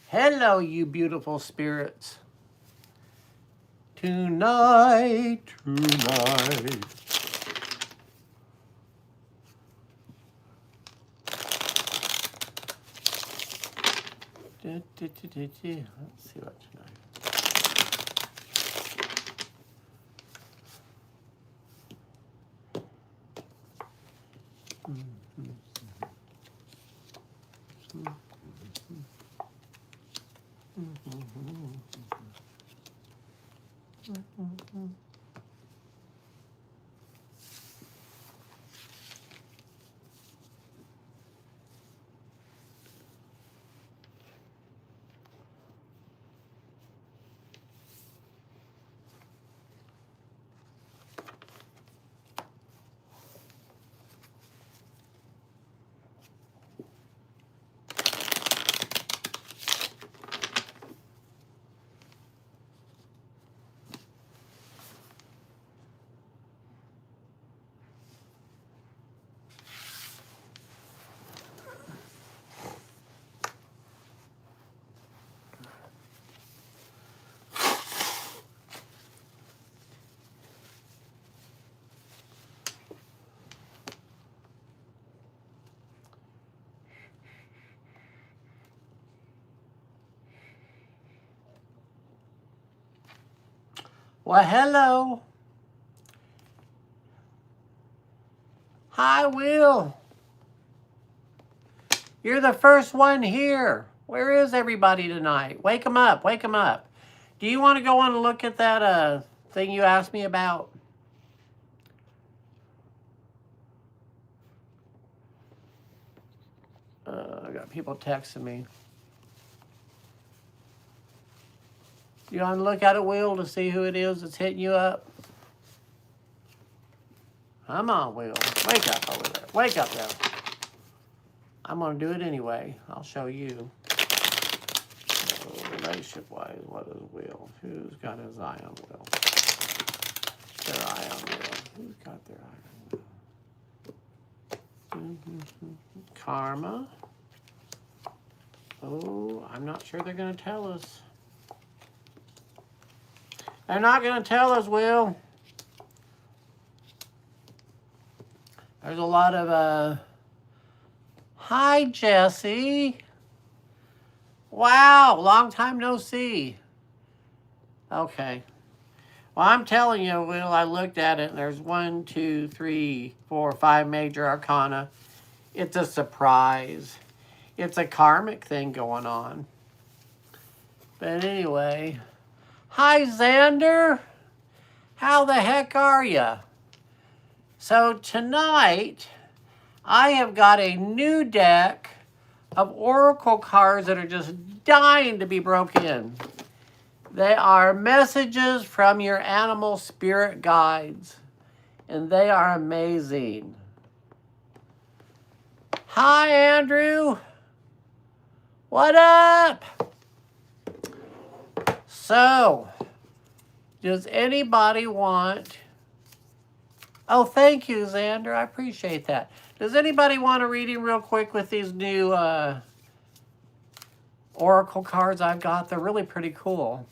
Hello, you beautiful spirits. Tonight. Let's see what tonight. Well, hello. Hi, Will. You're the first one here. Where is everybody tonight? Wake them up. Wake them up. Do you want to go on and look at that thing you asked me about? I got people texting me. You want to look at it, Will, to see who it is that's hitting you up? Come on, Will. Wake up over there. Wake up there. I'm going to do it anyway. I'll show you. So, relationship-wise, what is Will? Who's got his eye on Will? Their eye on Will. Who's got their eye on Will? Karma. Oh, I'm not sure they're going to tell us. They're not going to tell us, Will. There's a lot of, hi, Jesse. Wow, long time no see. Okay. Well, I'm telling you, Will, I looked at it, and there's 1, 2, 3, 4, 5 major arcana. It's a surprise. It's a karmic thing going on. But anyway, hi, Xander. How the heck are you? So tonight, I have got a new deck of oracle cards that are just dying to be broken. They are messages from your animal spirit guides, and they are amazing. Hi, Andrew. What up? So, does anybody want... Oh, thank you, Xander. I appreciate that. Does anybody want a reading real quick with these new oracle cards I've got? They're really pretty cool.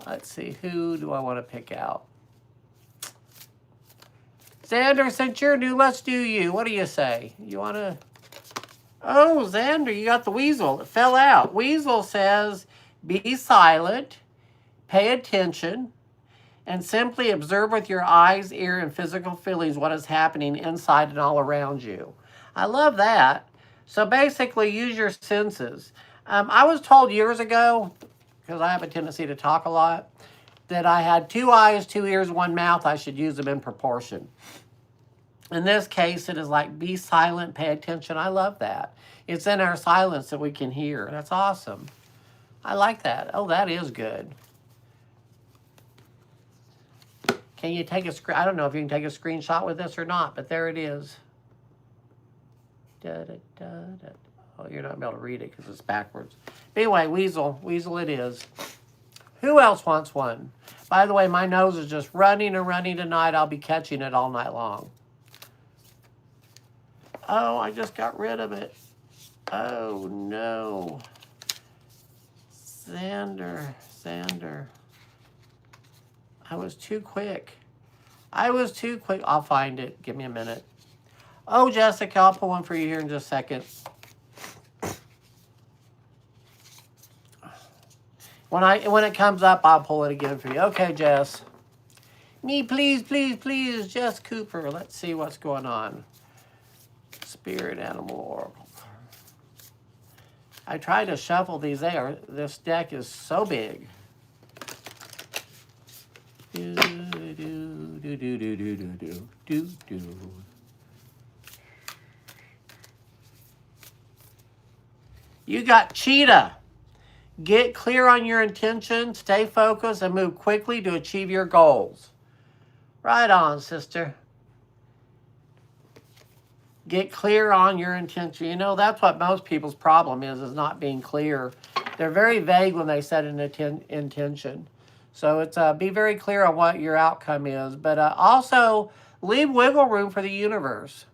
Let's see. Who do I want to pick out? Xander, since you're new, let's do you. What do you say? You want to... Oh, Xander, you got the weasel. It fell out. Weasel says, be silent, pay attention, and simply observe with your eyes, ear, and physical feelings what is happening inside and all around you. I love that. So basically, use your senses. I was told years ago, because I have a tendency to talk a lot, that I had 2 eyes, 2 ears, 1 mouth. I should use them in proportion. In this case, it is like, be silent, pay attention. I love that. It's in our silence that we can hear. That's awesome. I like that. Oh, that is good. Can you take a screen? I don't know if you can take a screenshot with this or not, but there it is. Da, da, da, da. Oh, you're not going to be able to read it because it's backwards. But anyway, weasel it is. Who else wants one? By the way, my nose is just running and running tonight. I'll be catching it all night long. Oh, I just got rid of it. Oh, no. Xander. I was too quick. I'll find it. Give me a minute. Oh, Jessica, I'll put one for you here in just a second. When it comes up, I'll pull it again for you. Okay, Jess. Me, please, Jess Cooper. Let's see what's going on. Spirit Animal Oracle. I tried to shuffle these there. This deck is so big. Do, do, do, do, do, do, do, do, do. You got Cheetah. Get clear on your intention, stay focused, and move quickly to achieve your goals. Right on, sister. Get clear on your intention. You know, that's what most people's problem is not being clear. They're very vague when they set an intention. So it's be very clear on what your outcome is. But also, leave wiggle room for the universe.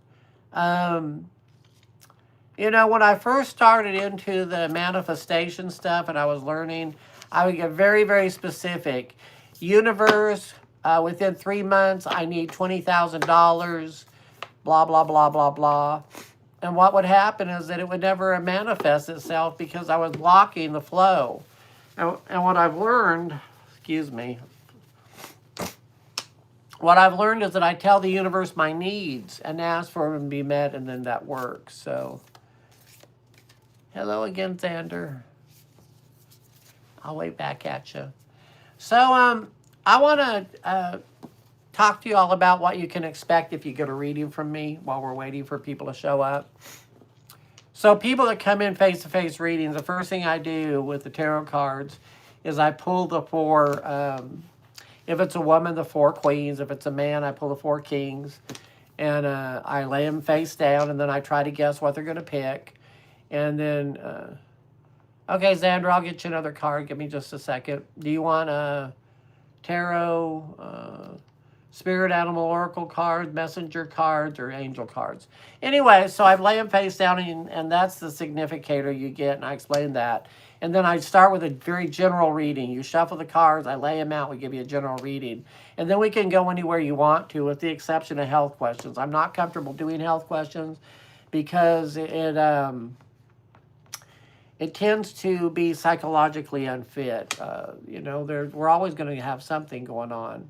You know, when I first started into the manifestation stuff and I was learning, I would get very, very specific. Universe, within 3 months, I need $20,000, blah, blah, blah, blah, blah. And what would happen is that it would never manifest itself because I was blocking the flow. And what I've learned, excuse me, what I've learned is that I tell the universe my needs and ask for them to be met, and then that works. So, hello again, Xander. I'll wave back at you. So, I want to talk to you all about what you can expect if you get a reading from me while we're waiting for people to show up. So, people that come in face-to-face readings, the first thing I do with the tarot cards is I pull the four, if it's a woman, the 4 queens. If it's a man, I pull the 4 kings. And I lay them face down, and then I try to guess what they're going to pick. And then, okay, Xander, I'll get you another card. Give me just a second. Do you want a tarot, spirit animal oracle card, messenger cards, or angel cards? Anyway, so I lay them face down, and that's the significator you get, and I explain that. And then I start with a very general reading. You shuffle the cards, I lay them out, we give you a general reading. And then we can go anywhere you want to, with the exception of health questions. I'm not comfortable doing health questions because it tends to be psychologically unfit. You know, we're always going to have something going on.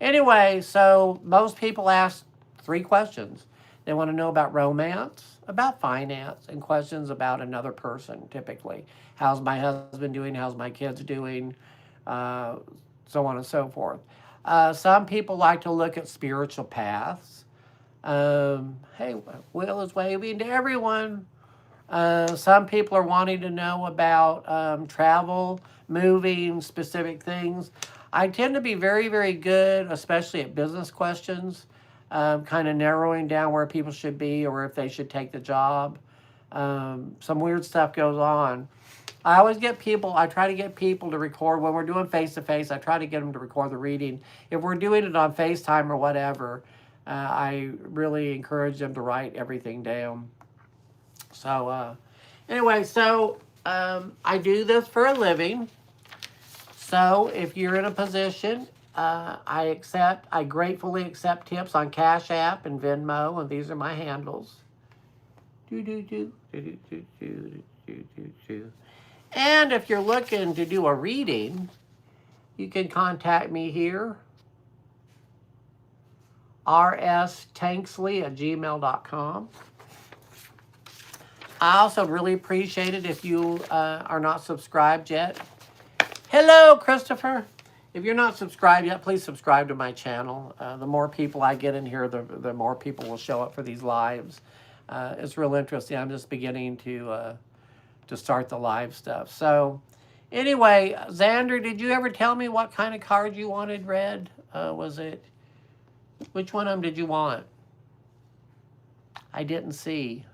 Anyway, so most people ask 3 questions. They want to know about romance, about finance, and questions about another person, typically. How's my husband doing? How's my kids doing? So on and so forth. Some people like to look at spiritual paths. Hey, Will is waving to everyone. Some people are wanting to know about travel, moving, specific things. I tend to be very, very good, especially at business questions, kind of narrowing down where people should be or if they should take the job. Some weird stuff goes on. I try to get people to record when we're doing face-to-face. I try to get them to record the reading. If we're doing it on FaceTime or whatever, I really encourage them to write everything down. So, anyway, I do this for a living. So, if you're in a position, I gratefully accept tips on Cash App and Venmo, and these are my handles. And if you're looking to do a reading, you can contact me here, rstankley@gmail.com. I also really appreciate it if you are not subscribed yet. Hello, Christopher. If you're not subscribed yet, please subscribe to my channel. The more people I get in here, the more people will show up for these lives. It's real interesting. I'm just beginning to start the live stuff. So anyway, Xander, did you ever tell me what kind of card you wanted read? Which one of them did you want? I didn't see.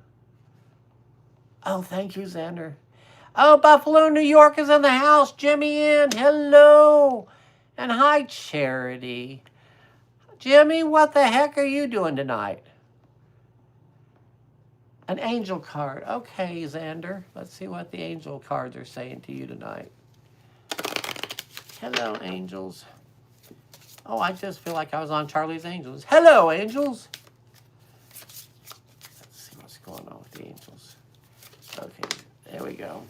Oh, thank you, Xander. Oh, Buffalo, New York is in the house. Jimmy in. Hello. And hi, Charity. Jimmy, what the heck are you doing tonight? An angel card. Okay, Xander. Let's see what the angel cards are saying to you tonight. Hello, angels. Oh, I just feel like I was on Charlie's Angels. Hello, angels. Let's see what's going on with the angels. Okay, there we go.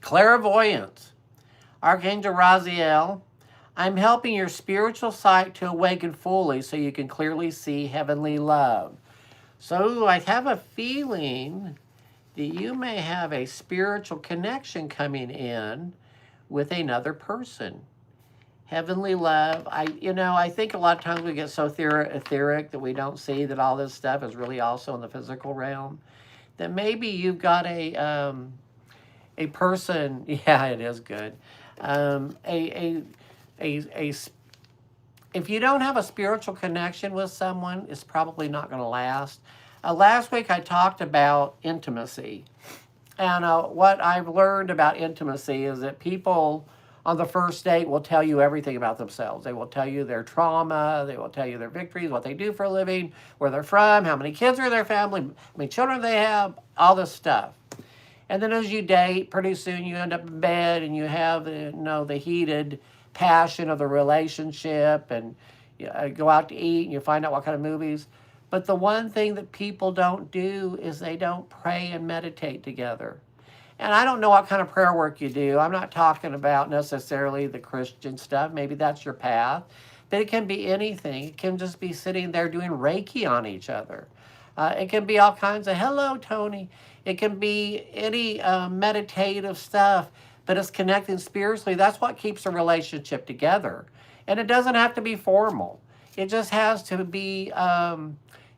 Clairvoyance. Archangel Raziel. I'm helping your spiritual sight to awaken fully so you can clearly see heavenly love. So I have a feeling that you may have a spiritual connection coming in with another person. Heavenly love. I think a lot of times we get so etheric that we don't see that all this stuff is really also in the physical realm. That maybe you've got a person. Yeah, it is good. If you don't have a spiritual connection with someone, it's probably not going to last. Last week I talked about intimacy. And what I've learned about intimacy is that people on the first date will tell you everything about themselves. They will tell you their trauma. They will tell you their victories, what they do for a living, where they're from, how many kids are in their family, how many children they have, all this stuff. And then as you date, pretty soon you end up in bed and you have the heated passion of the relationship, and you go out to eat and you find out what kind of movies. But the one thing that people don't do is they don't pray and meditate together. And I don't know what kind of prayer work you do. I'm not talking about necessarily the Christian stuff. Maybe that's your path. But it can be anything. It can just be sitting there doing Reiki on each other. It can be all kinds of, hello, Tony. It can be any meditative stuff, but it's connecting spiritually. That's what keeps a relationship together. And it doesn't have to be formal. It just has to be,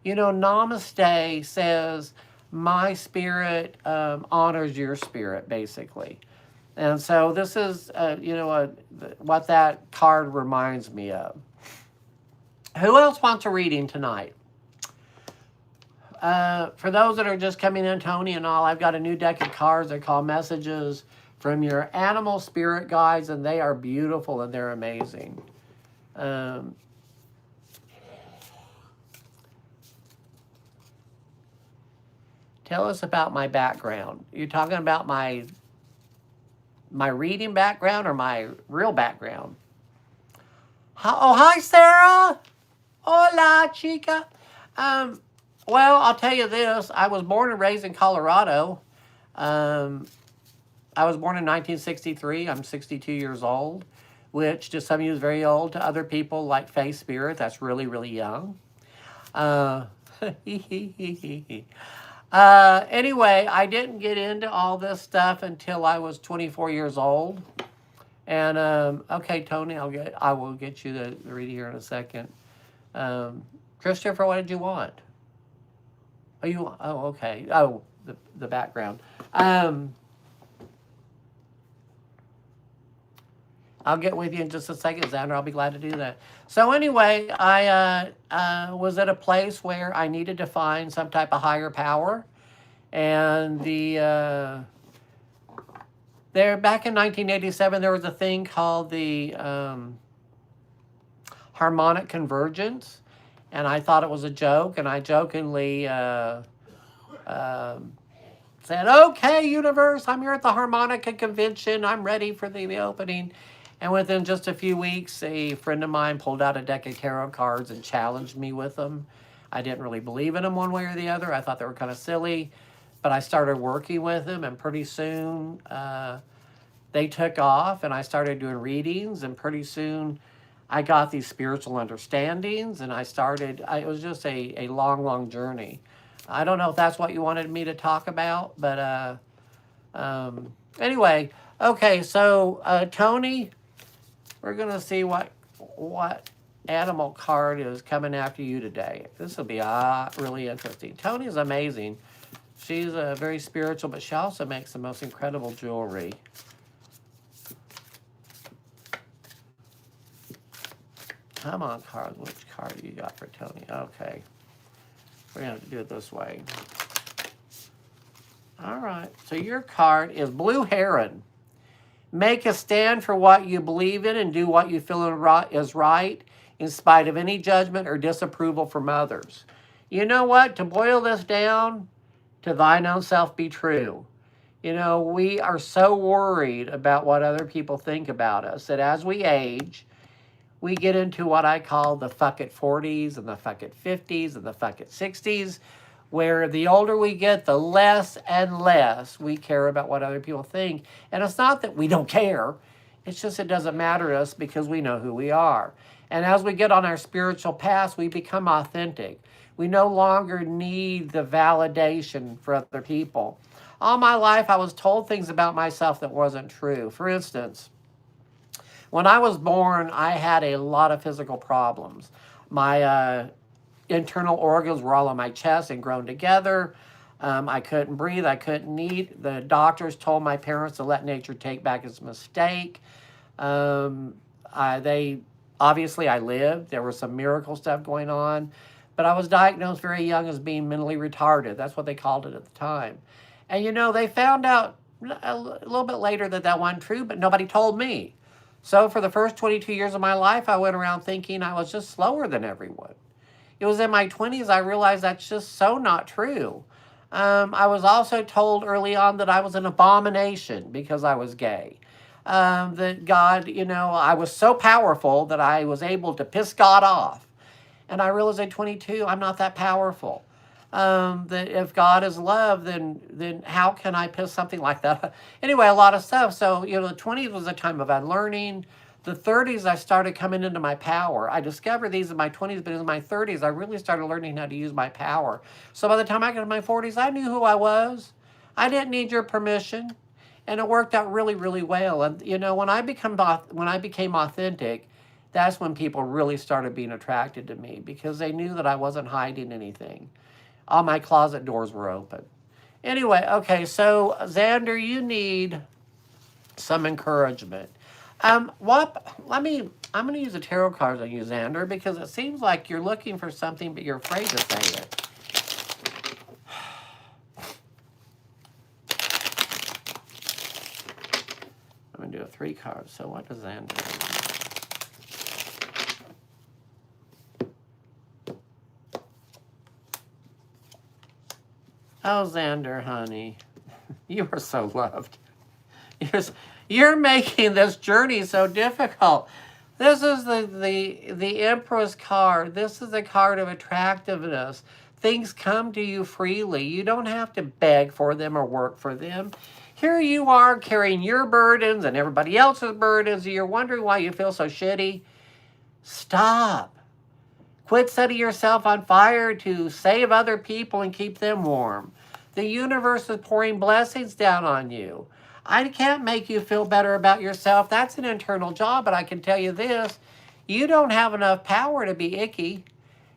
Namaste says, my spirit honors your spirit, basically. And so this is, what that card reminds me of. Who else wants a reading tonight? For those that are just coming in, Tony and all, I've got a new deck of cards I call Messages from Your Animal Spirit Guides, and they are beautiful and they're amazing. Tell us about my background. You're talking about my reading background or my real background? Hi, Sarah. Hola, chica. Well, I'll tell you this. I was born and raised in Colorado. I was born in 1963. I'm 62 years old, which to some of you is very old. To other people, like Faith Spirit, that's really, really young. Anyway, I didn't get into all this stuff until I was 24 years old. And, okay, Tony, I will get you the reading here in a second. Christopher, what did you want? Okay. Oh, the background. I'll get with you in just a second, Xander. I'll be glad to do that. So anyway, I was at a place where I needed to find some type of higher power. And there back in 1987, there was a thing called the harmonic convergence. And I thought it was a joke, and I jokingly said, okay, universe, I'm here at the harmonica convention. I'm ready for the opening. And within just a few weeks, a friend of mine pulled out a deck of tarot cards and challenged me with them. I didn't really believe in them one way or the other. I thought they were kind of silly. But I started working with them, and pretty soon they took off, and I started doing readings, and pretty soon I got these spiritual understandings, and it was just a long, long journey. I don't know if that's what you wanted me to talk about, but anyway, okay, so Tony, we're going to see what animal card is coming after you today. This will be really interesting. Tony is amazing. She's very spiritual, but she also makes the most incredible jewelry. Come on, card. Which card do you got for Tony? Okay. We're going to have to do it this way. All right. So your card is Blue Heron. Make a stand for what you believe in and do what you feel is right in spite of any judgment or disapproval from others. You know what? To boil this down, to thine own self be true. We are so worried about what other people think about us that as we age, we get into what I call the fuck it 40s and the fuck it 50s and the fuck it 60s, where the older we get, the less and less we care about what other people think. And it's not that we don't care. It's just it doesn't matter to us because we know who we are. And as we get on our spiritual path, we become authentic. We no longer need the validation for other people. All my life, I was told things about myself that wasn't true. For instance, when I was born, I had a lot of physical problems. My internal organs were all on my chest and grown together. I couldn't breathe. I couldn't eat. The doctors told my parents to let nature take back its mistake. Obviously, I lived. There was some miracle stuff going on. But I was diagnosed very young as being mentally retarded. That's what they called it at the time. And, they found out a little bit later that that wasn't true, but nobody told me. So for the first 22 years of my life, I went around thinking I was just slower than everyone. It was in my 20s I realized that's just so not true. I was also told early on that I was an abomination because I was gay. That God, I was so powerful that I was able to piss God off. And I realized at 22, I'm not that powerful. That if God is love, then how can I piss something like that? Anyway, a lot of stuff. So, the 20s was a time of unlearning. The 30s, I started coming into my power. I discovered these in my 20s, but in my 30s, I really started learning how to use my power. So by the time I got to my 40s, I knew who I was. I didn't need your permission. And it worked out really, really well. And, when I became authentic, that's when people really started being attracted to me because they knew that I wasn't hiding anything. All my closet doors were open. Anyway, okay, so Xander, you need some encouragement. I'm going to use the tarot cards on you, Xander, because it seems like you're looking for something, but you're afraid to say it. I'm going to do a 3 cards. So what does Xander do? Oh, Xander, honey, you are so loved. You're making this journey so difficult. This is the Empress card. This is the card of attractiveness. Things come to you freely. You don't have to beg for them or work for them. Here you are carrying your burdens and everybody else's burdens, and you're wondering why you feel so shitty. Stop. Quit setting yourself on fire to save other people and keep them warm. The universe is pouring blessings down on you. I can't make you feel better about yourself. That's an internal job, but I can tell you this. You don't have enough power to be icky.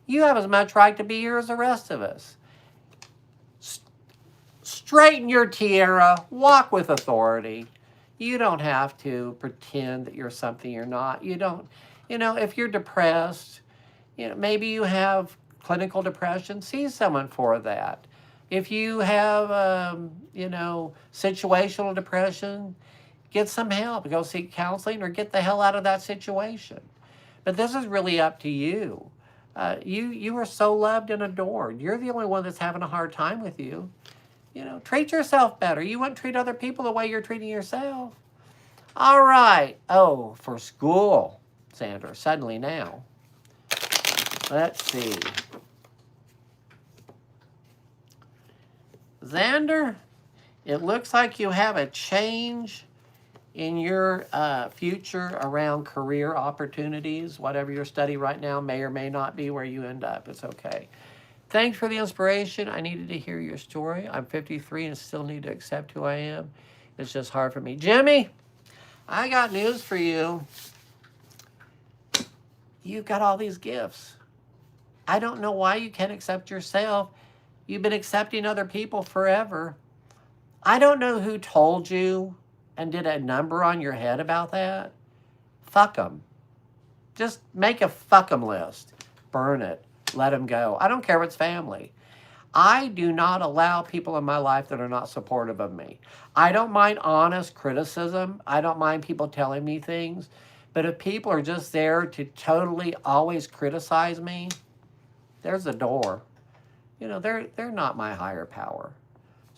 You have as much right to be here as the rest of us. Straighten your tiara. Walk with authority. You don't have to pretend that you're something you're not. You don't, if you're depressed, maybe you have clinical depression, see someone for that. If you have, situational depression, get some help. Go seek counseling or get the hell out of that situation. But this is really up to you. You are so loved and adored. You're the only one that's having a hard time with you. Treat yourself better. You wouldn't treat other people the way you're treating yourself. All right. Oh, for school, Sandra, suddenly now. Let's see. Xander, it looks like you have a change in your future around career opportunities. Whatever you're studying right now may or may not be where you end up. It's okay. Thanks for the inspiration. I needed to hear your story. I'm 53 and still need to accept who I am. It's just hard for me. Jimmy, I got news for you. You've got all these gifts. I don't know why you can't accept yourself. You've been accepting other people forever. I don't know who told you and did a number on your head about that. Fuck them. Just make a fuck them list. Burn it. Let them go. I don't care if it's family. I do not allow people in my life that are not supportive of me. I don't mind honest criticism. I don't mind people telling me things. But if people are just there to totally always criticize me, there's the door. You know, they're not my higher power.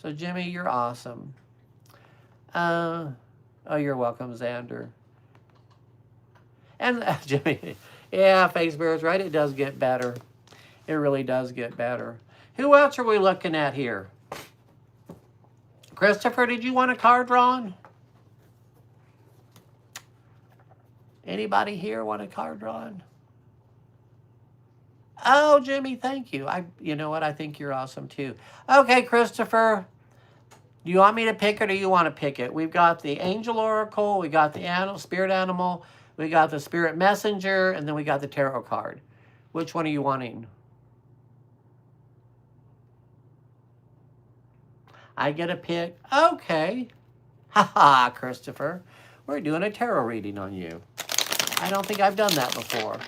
So Jimmy, you're awesome. Oh, you're welcome, Xander. And Jimmy, yeah, Face Bear's right. It does get better. It really does get better. Who else are we looking at here? Christopher, did you want a card drawn? Anybody here want a card drawn? Oh, Jimmy, thank you. You know what? I think you're awesome too. Okay, Christopher. Do you want me to pick it or do you want to pick it? We've got the Angel Oracle, we got the Spirit Animal, we got the Spirit Messenger, and then we got the Tarot card. Which one are you wanting? I get a pick? Okay. Haha, Christopher. We're doing a tarot reading on you. I don't think I've done that before.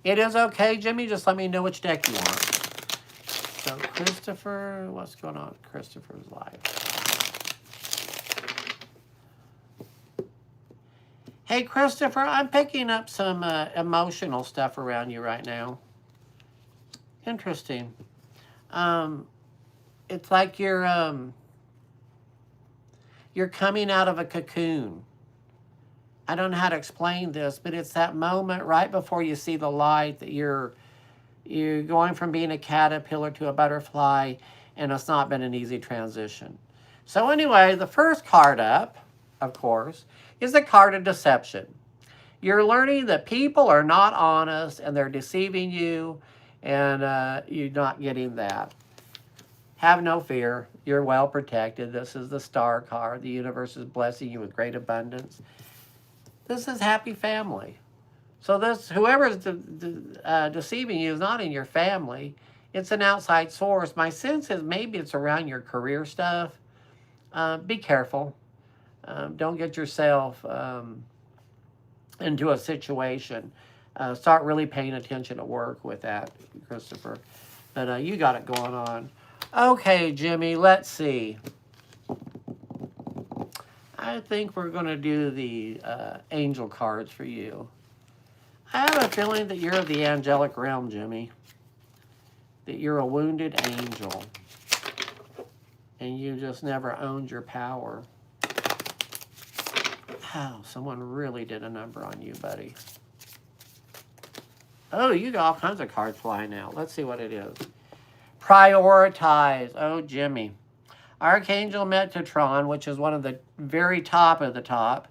It is okay, Jimmy. Just let me know which deck you want. So, Christopher, what's going on in Christopher's life? Hey, Christopher, I'm picking up some emotional stuff around you right now. Interesting. It's like you're coming out of a cocoon. I don't know how to explain this, but it's that moment right before you see the light that you're going from being a caterpillar to a butterfly, and it's not been an easy transition. So anyway, the first card up, of course, is the card of deception. You're learning that people are not honest and they're deceiving you, and you're not getting that. Have no fear. You're well protected. This is the Star card. The universe is blessing you with great abundance. This is happy family. So this, whoever's deceiving you is not in your family. It's an outside source. My sense is maybe it's around your career stuff. Be careful. Don't get yourself into a situation. Start really paying attention at work with that, Christopher. But you got it going on. Okay, Jimmy, let's see. I think we're going to do the angel cards for you. I have a feeling that you're of the angelic realm, Jimmy. That you're a wounded angel. And you just never owned your power. Oh, someone really did a number on you, buddy. Oh, you got all kinds of cards flying out. Let's see what it is. Prioritize. Oh, Jimmy. Archangel Metatron, which is one of the very top of the top.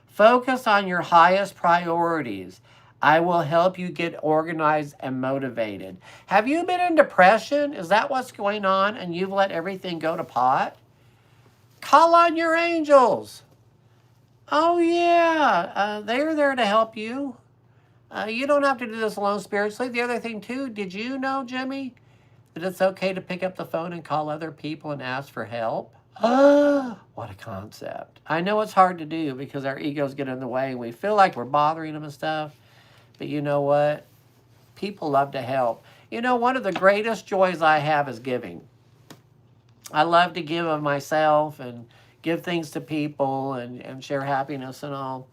Focus on your highest priorities. I will help you get organized and motivated. Have you been in depression? Is that what's going on and you've let everything go to pot? Call on your angels. Oh, yeah. They're there to help you. You don't have to do this alone spiritually. The other thing, too, did you know, Jimmy, that it's okay to pick up the phone and call other people and ask for help? What a concept. I know it's hard to do because our egos get in the way and we feel like we're bothering them and stuff. But you know what? People love to help. You know, one of the greatest joys I have is giving. I love to give of myself and give things to people and share happiness and all.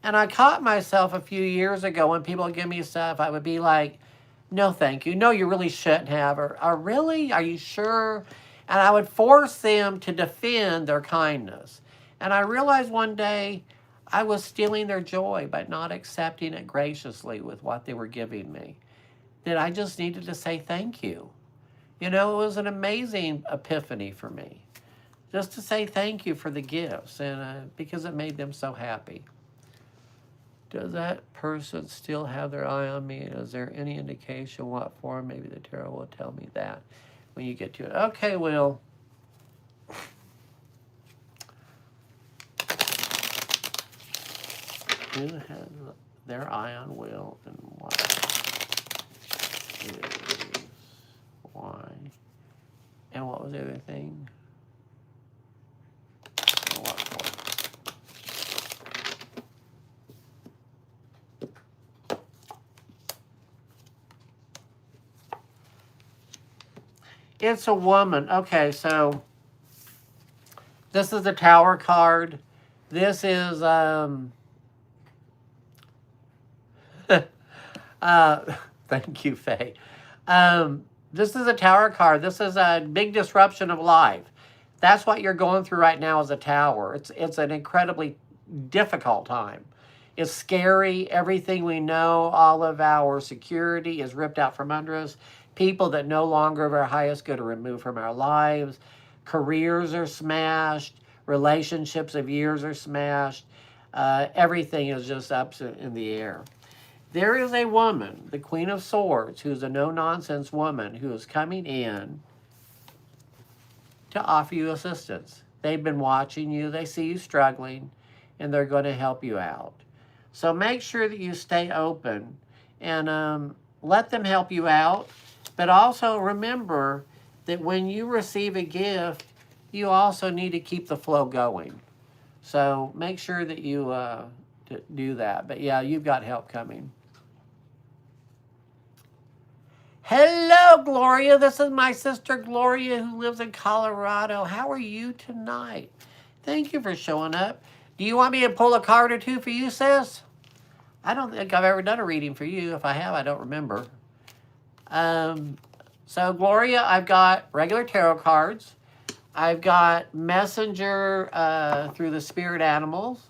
And I caught myself a few years ago when people would give me stuff, I would be like, no, thank you. No, you really shouldn't have. Or really? Are you sure? And I would force them to defend their kindness. And I realized one day I was stealing their joy by not accepting it graciously with what they were giving me. That I just needed to say thank you. You know, it was an amazing epiphany for me. Just to say thank you for the gifts and because it made them so happy. Does that person still have their eye on me? Is there any indication what form? Maybe the tarot will tell me that when you get to it. Okay, Will. Who has their eye on Will and what is why? And what was the other thing? And what for? It's a woman. Okay, so this is the Tower card. This is thank you, Faye. This is a tower card. This is a big disruption of life. That's what you're going through right now as a tower. It's an incredibly difficult time. It's scary. Everything we know, all of our security is ripped out from under us. People that no longer of our highest good are removed from our lives. Careers are smashed. Relationships of years are smashed. Everything is just up in the air. There is a woman, the Queen of Swords, who's a no-nonsense woman who is coming in to offer you assistance. They've been watching you. They see you struggling, and they're going to help you out. So make sure that you stay open and let them help you out. But also remember that when you receive a gift, you also need to keep the flow going. So make sure that you do that. But yeah, you've got help coming. Hello, Gloria. This is my sister, Gloria, who lives in Colorado. How are you tonight? Thank you for showing up. Do you want me to pull a card or two for you, sis? I don't think I've ever done a reading for you. If I have, I don't remember. So, Gloria, I've got regular tarot cards. I've got messenger through the spirit animals.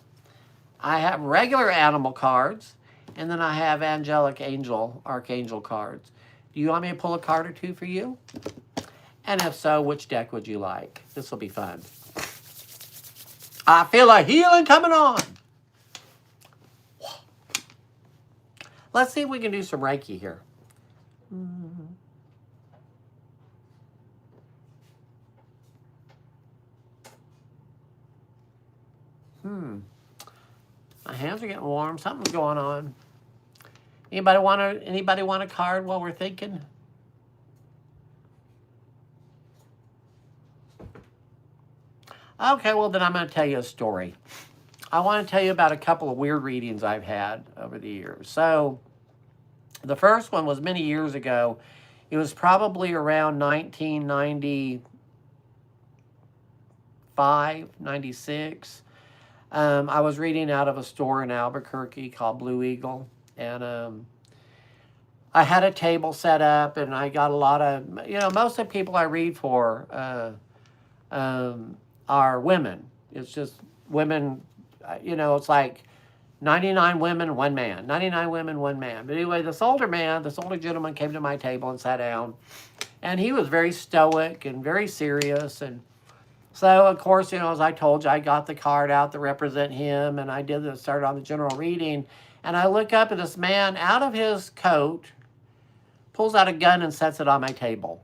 I have regular animal cards. And then I have angelic angel, archangel cards. Do you want me to pull a card or two for you? And if so, which deck would you like? This will be fun. I feel a healing coming on. Let's see if we can do some Reiki here. My hands are getting warm. Something's going on. Anybody want a card while we're thinking? Okay, well then I'm going to tell you a story. I want to tell you about a couple of weird readings I've had over the years. So the first one was many years ago. It was probably around 1995, 96. I was reading out of a store in Albuquerque called Blue Eagle. And I had a table set up, and I got a lot of, most of the people I read for are women. It's just women, it's like 99 women, one man. 99 women, one man. But anyway, this older gentleman came to my table and sat down. And he was very stoic and very serious. And so, of course, as I told you, I got the card out to represent him. And I started on the general reading. And I look up at this man out of his coat, pulls out a gun and sets it on my table.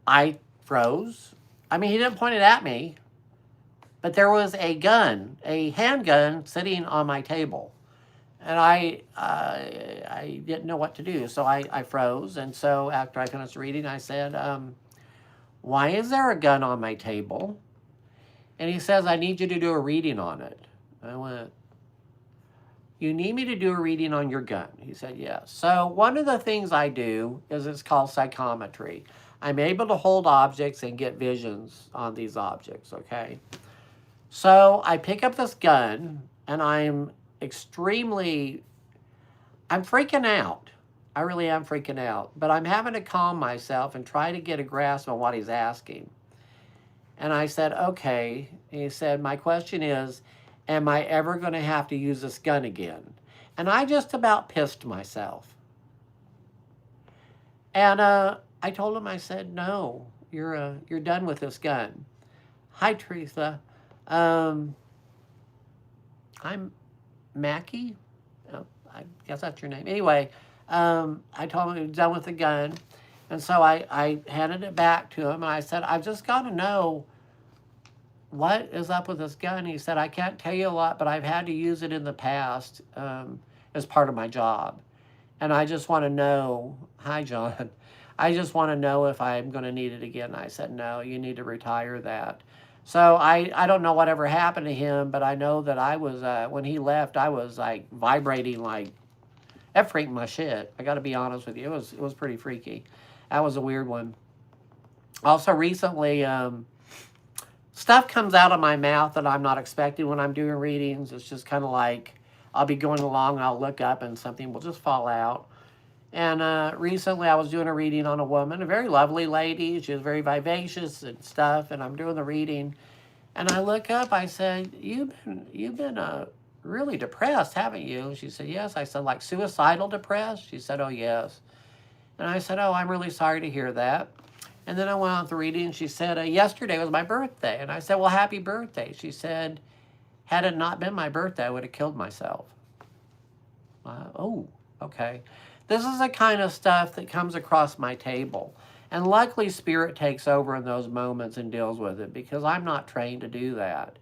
I froze. I mean, he didn't point it at me, but there was a gun, a handgun sitting on my table. And I didn't know what to do, so I froze. And so after I finished reading, I said, why is there a gun on my table? And he says, I need you to do a reading on it. I went, you need me to do a reading on your gun? He said, yes. So one of the things I do is it's called psychometry. I'm able to hold objects and get visions on these objects, okay? So I pick up this gun, and I'm freaking out. I really am freaking out. But I'm having to calm myself and try to get a grasp on what he's asking. And I said, okay. And he said, my question is, am I ever going to have to use this gun again? And I just about pissed myself. And I told him, I said, no, you're done with this gun. Hi, Teresa. I'm Mackie. Oh, I guess that's your name. Anyway, I told him he was done with the gun. And so I handed it back to him. And I said, I've just got to know what is up with this gun. He said, I can't tell you a lot, but I've had to use it in the past as part of my job. And I just want to know, hi, John. I just want to know if I'm going to need it again. I said, no, you need to retire that. So I don't know whatever happened to him, but I know that I was, when he left, I was like vibrating like, that freaked my shit. I got to be honest with you. It was pretty freaky. That was a weird one. Also recently, stuff comes out of my mouth that I'm not expecting when I'm doing readings. It's just kind of like, I'll be going along, I'll look up and something will just fall out. And recently I was doing a reading on a woman, a very lovely lady. She was very vivacious and stuff. And I'm doing the reading. And I look up, I said, you've been really depressed, haven't you? And she said, yes. I said, like suicidal depressed? She said, oh, yes. And I said, oh, I'm really sorry to hear that. And then I went on with the reading, and she said, yesterday was my birthday. And I said, well, happy birthday. She said, had it not been my birthday, I would have killed myself. Oh, okay. This is the kind of stuff that comes across my table. And luckily, Spirit takes over in those moments and deals with it, because I'm not trained to do that.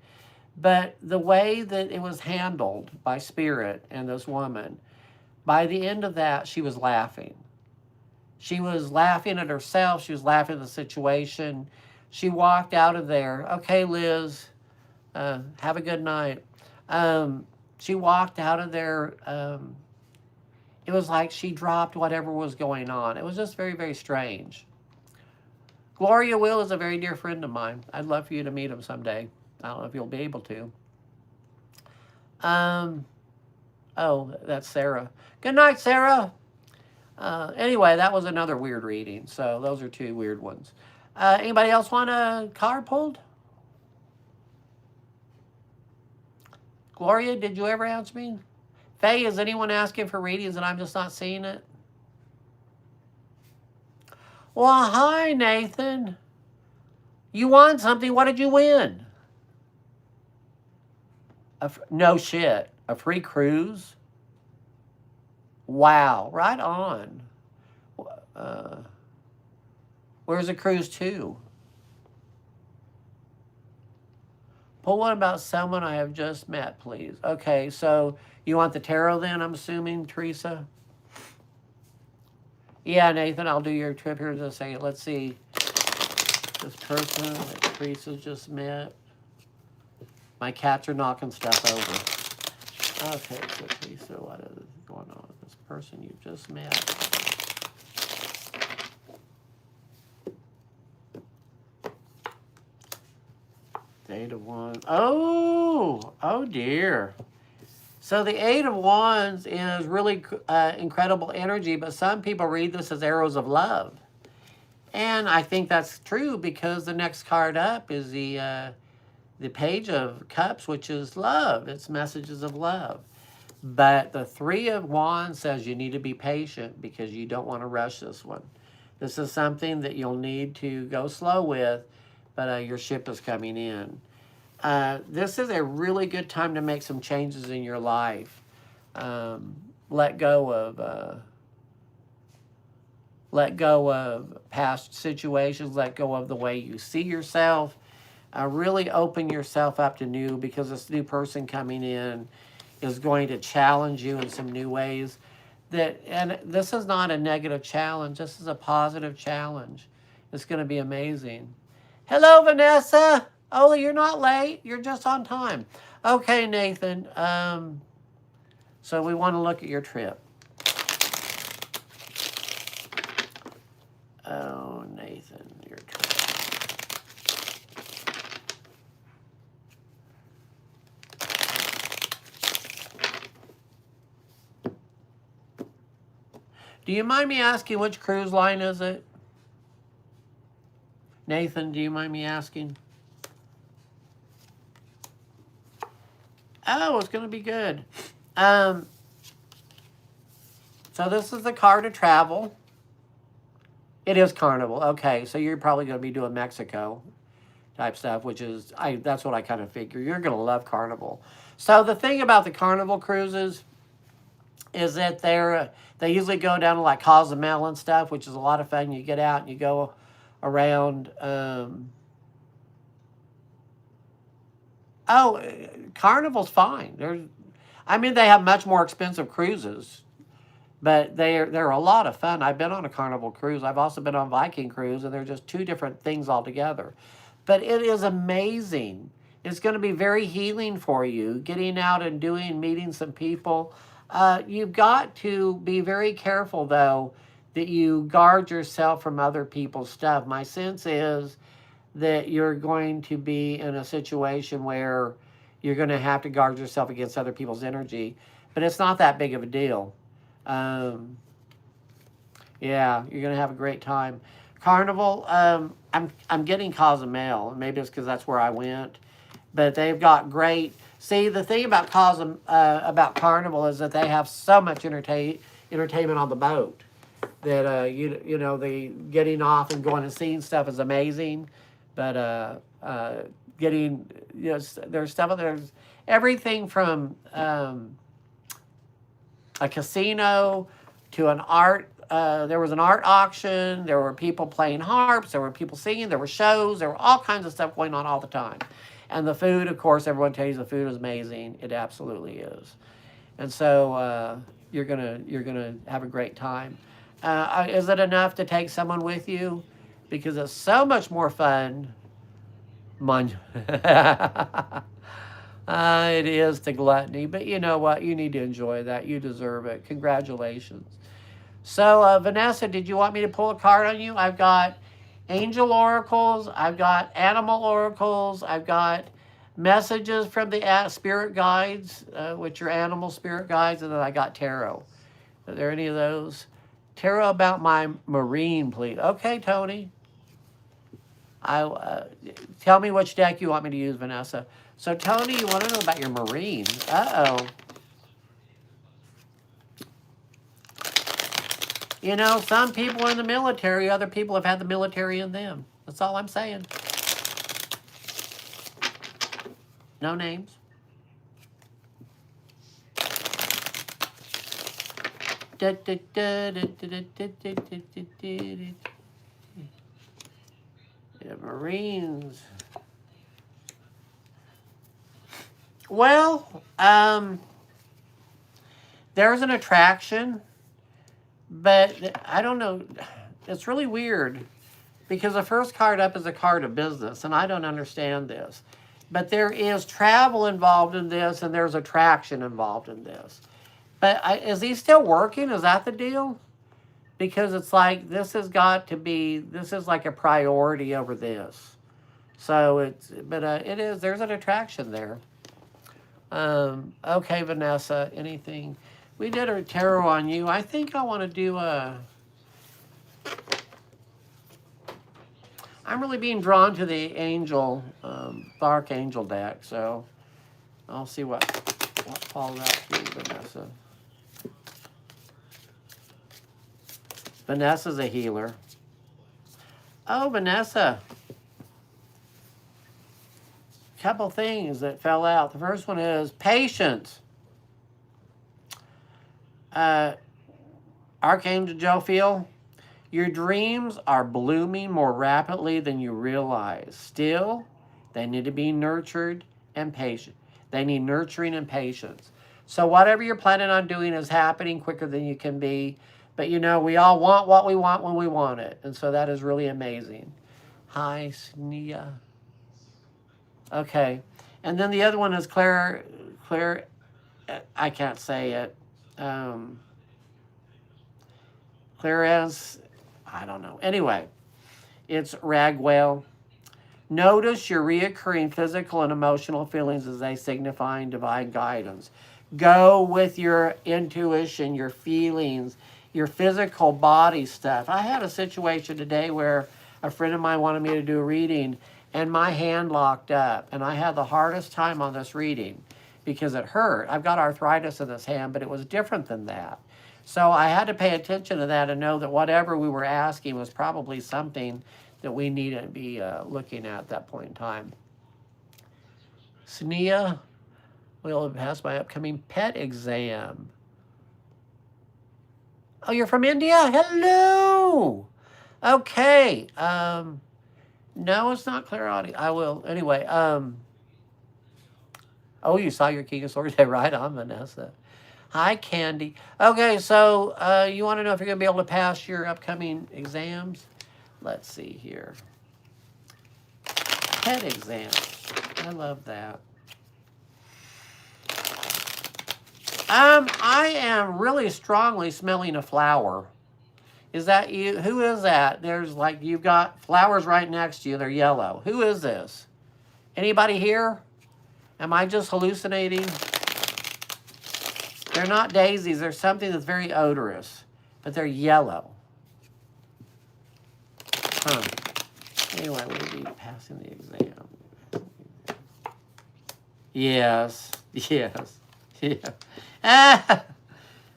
But the way that it was handled by Spirit and this woman, by the end of that, she was laughing. She was laughing at herself. She was laughing at the situation. She walked out of there. Okay, Liz, have a good night. She walked out of there. It was like she dropped whatever was going on. It was just very, very strange. Gloria Will is a very dear friend of mine. I'd love for you to meet him someday. I don't know if you'll be able to. Oh, that's Sarah. Good night, Sarah. Anyway, that was another weird reading. So those are two weird ones. Anybody else want a card pulled? Gloria, did you ever answer me? Faye, is anyone asking for readings and I'm just not seeing it? Well, hi, Nathan. You won something. What did you win? No shit. A free cruise? Wow. Right on. Where's the cruise to? Pull one about someone I have just met, please. Okay, so you want the tarot then, I'm assuming, Teresa? Yeah, Nathan, I'll do your trip here in a second. Let's see. This person that Teresa just met. My cats are knocking stuff over. Okay, so Teresa, what is going on with this person you just met? The Eight of Wands. Oh dear. So the Eight of Wands is really incredible energy, but some people read this as arrows of love. And I think that's true, because the next card up is the Page of Cups, which is love. It's messages of love. But the Three of Wands says you need to be patient, because you don't want to rush this one. This is something that you'll need to go slow with, but your ship is coming in. This is a really good time to make some changes in your life. Let go of past situations. Let go of the way you see yourself. Really open yourself up to new, because this new person coming in is going to challenge you in some new ways. And this is not a negative challenge. This is a positive challenge. It's going to be amazing. Hello, Vanessa. Oh, you're not late. You're just on time. Okay, Nathan. So we want to look at your trip. Oh, Nathan, your trip. Do you mind me asking which cruise line is it? Nathan, do you mind me asking? Oh, it's going to be good. So this is the card to travel. It is Carnival. Okay, so you're probably going to be doing Mexico type stuff, which is, that's what I kind of figure. You're going to love Carnival. So the thing about the Carnival cruises is that they usually go down to like Cozumel and stuff, which is a lot of fun. You get out and you go around. Carnival's fine. They have much more expensive cruises, but they're a lot of fun. I've been on a Carnival cruise. I've also been on Viking cruise, and they're just two different things altogether. But it is amazing. It's going to be very healing for you, getting out and meeting some people. You've got to be very careful, though, that you guard yourself from other people's stuff. My sense is that you're going to be in a situation where you're going to have to guard yourself against other people's energy. But it's not that big of a deal. Yeah, you're gonna have a great time. Carnival, I'm getting Cozumel. Maybe it's because that's where I went, but they've got great. See, the thing about about Carnival is that they have so much entertainment on the boat that you know the getting off and going and seeing stuff is amazing, but getting there's stuff there's everything from a casino to an art. There was an art auction. There were people playing harps. There were people singing. There were shows. There were all kinds of stuff going on all the time. And the food, of course, everyone tells you the food is amazing. It absolutely is. And so you're gonna have a great time. Is it enough to take someone with you? Because it's so much more fun. It is the gluttony, but you know what? You need to enjoy that. You deserve it. Congratulations. So, Vanessa, did you want me to pull a card on you? I've got angel oracles. I've got animal oracles. I've got messages from the spirit guides, which are animal spirit guides, and then I got tarot. Are there any of those? Tarot about my marine, please. Okay, Tony. Tell me which deck you want me to use, Vanessa. So, Tony, you want to know about your marine. Uh-oh. You know, some people are in the military, other people have had the military in them. That's all I'm saying. No names. Yeah, Marines. Well, there's an attraction, but I don't know. It's really weird because the first card up is a card of business, and I don't understand this. But there is travel involved in this, and there's attraction involved in this. But is he still working? Is that the deal? Because it's like this has got to be, this is like a priority over this. So it's, but it is, there's an attraction there. Okay, Vanessa, anything? We did a tarot on you. I think I want to do a, I'm really being drawn to the angel, the archangel deck. So I'll see what falls out to you, Vanessa. Vanessa's a healer. Oh, Vanessa. Couple things that fell out. The first one is patience. Archangel Jophiel, your dreams are blooming more rapidly than you realize. Still, they need to be nurtured and patient. They need nurturing and patience. So whatever you're planning on doing is happening quicker than you can be. But you know, we all want what we want when we want it. And so that is really amazing. Hi, Snia. Okay. And then the other one is Claire, I can't say it. Claire's, I don't know. Anyway, it's Ragwell. Notice your reoccurring physical and emotional feelings as they signify divine guidance. Go with your intuition, your feelings, your physical body stuff. I had a situation today where a friend of mine wanted me to do a reading and my hand locked up. And I had the hardest time on this reading because it hurt. I've got arthritis in this hand, but it was different than that. So I had to pay attention to that and know that whatever we were asking was probably something that we needed to be looking at that point in time. Snia will pass my upcoming pet exam. Oh, you're from India? Hello! Okay. No, it's not Clarity. I will. Anyway, oh, you saw your King of Swords day right on, Vanessa. Hi, Candy. Okay, so you want to know if you're going to be able to pass your upcoming exams? Let's see here. Pet exams. I love that. I am really strongly smelling a flower. Is that you? Who is that? There's like, you've got flowers right next to you. They're yellow. Who is this? Anybody here? Am I just hallucinating? They're not daisies. They're something that's very odorous, but they're yellow. Huh. Anyway, we'll be passing the exam. Yes. Yes. Yeah. Ah,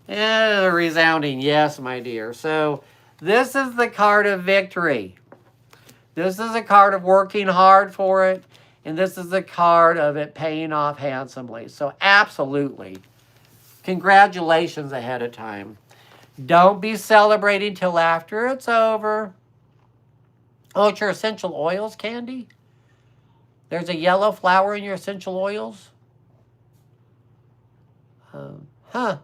yeah, a resounding yes, my dear. So this is the card of victory. This is a card of working hard for it. And this is a card of it paying off handsomely. So absolutely. Congratulations ahead of time. Don't be celebrating till after it's over. Oh, it's your essential oils, Candy? There's a yellow flower in your essential oils? Huh.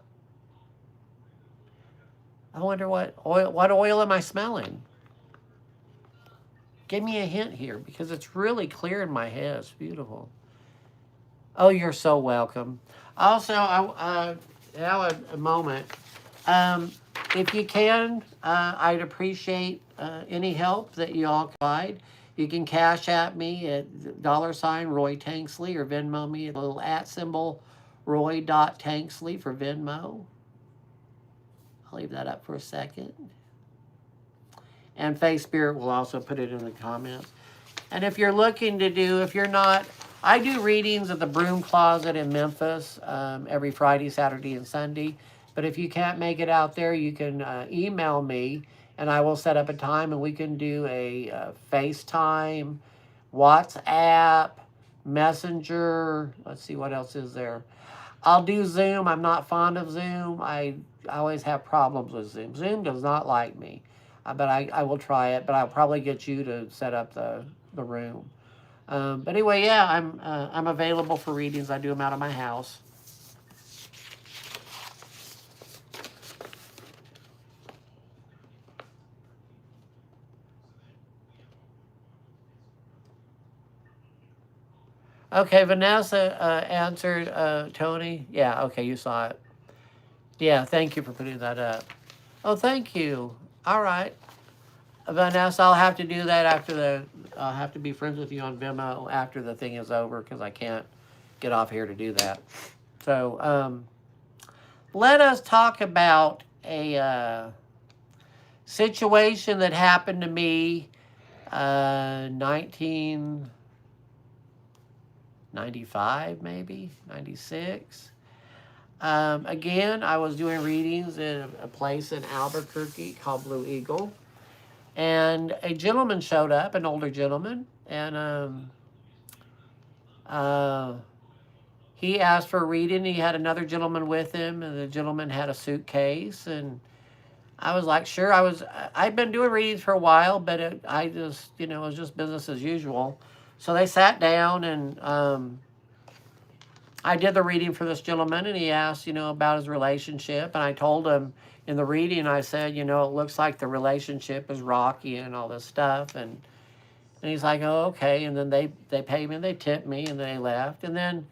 I wonder what oil am I smelling? Give me a hint here because it's really clear in my head. It's beautiful. Oh, you're so welcome. Also, now a moment. If you can, I'd appreciate any help that you all provide. You can cash at me at $ Roy Tanksley or Venmo me at the little @ symbol Roy.Tanksley for Venmo. I'll leave that up for a second. And Faith Spirit will also put it in the comments. And if you're looking to do, if you're not, I do readings at the Broom Closet in Memphis every Friday, Saturday, and Sunday. But if you can't make it out there, you can email me, and I will set up a time, and we can do a FaceTime, WhatsApp, Messenger. Let's see, what else is there? I'll do Zoom. I'm not fond of Zoom. I always have problems with Zoom. Zoom does not like me. But I will try it, but I'll probably get you to set up the room. But anyway, yeah, I'm available for readings. I do them out of my house. Okay, Vanessa answered Tony. Yeah, okay, you saw it. Yeah, thank you for putting that up. Oh, thank you. All right. Vanessa, I'll have to do that after I'll have to be friends with you on Venmo after the thing is over because I can't get off here to do that. So, let us talk about a situation that happened to me 1995, maybe 96. Again, I was doing readings in a place in Albuquerque called Blue Eagle. And a gentleman showed up, an older gentleman, and he asked for a reading. He had another gentleman with him, and the gentleman had a suitcase. And I was like, sure. I'd been doing readings for a while, but I just, it was just business as usual. So they sat down, and I did the reading for this gentleman, and he asked, about his relationship. And I told him in the reading, I said, it looks like the relationship is rocky and all this stuff. And he's like, oh, okay. And then they paid me, and they tipped me, and they left. And then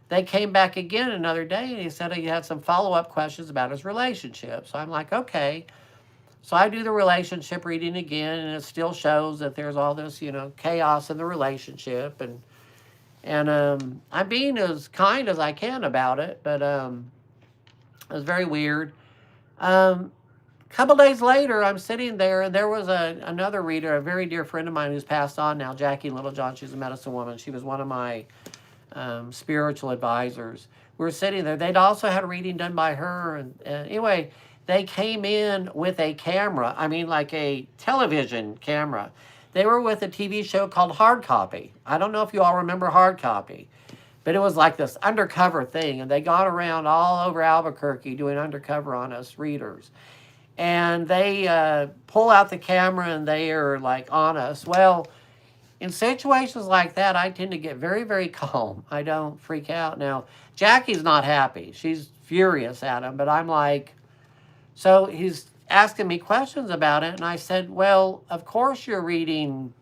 they came back again another day, and he said he had some follow-up questions about his relationship. So I'm like, okay. So I do the relationship reading again, and it still shows that there's all this, chaos in the relationship. And I'm being as kind as I can about it, but it was very weird. A couple days later, I'm sitting there, and there was another reader, a very dear friend of mine who's passed on now, Jackie Littlejohn. She's a medicine woman. She was one of my spiritual advisors. We were sitting there. They'd also had a reading done by her. And anyway, they came in with a camera. I mean, like a television camera. They were with a TV show called Hard Copy. I don't know if you all remember Hard Copy, but it was like this undercover thing. And they got around all over Albuquerque doing undercover on us readers. And they pull out the camera, and they are like on us. Well, in situations like that, I tend to get very, very calm. I don't freak out. Now, Jackie's not happy. She's furious at him, but I'm like, so he's asking me questions about it, and I said, well, of course your reading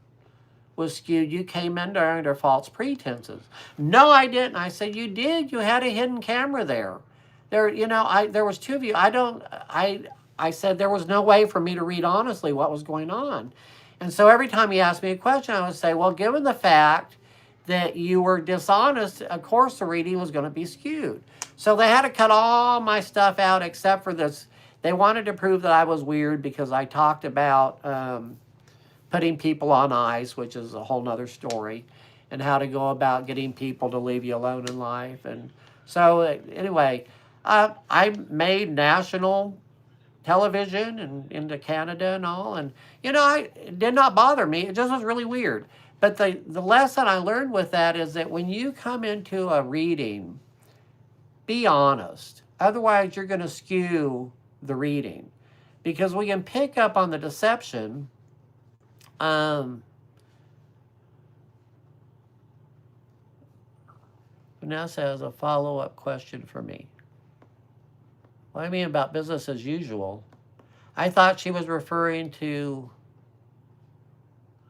was skewed. You came in there under false pretenses. No, I didn't. I said, you did. You had a hidden camera there. There was two of you. I said there was no way for me to read honestly what was going on. And so every time he asked me a question, I would say, well, given the fact that you were dishonest, of course the reading was going to be skewed. So they had to cut all my stuff out except for this. They wanted to prove that I was weird because I talked about putting people on ice, which is a whole nother story, and how to go about getting people to leave you alone in life. And so anyway, I made national television and into Canada and all. And, it did not bother me. It just was really weird. But the lesson I learned with that is that when you come into a reading, be honest. Otherwise, you're going to skew the reading. Because we can pick up on the deception. Vanessa has a follow-up question for me. What do you mean about business as usual? I thought she was referring to...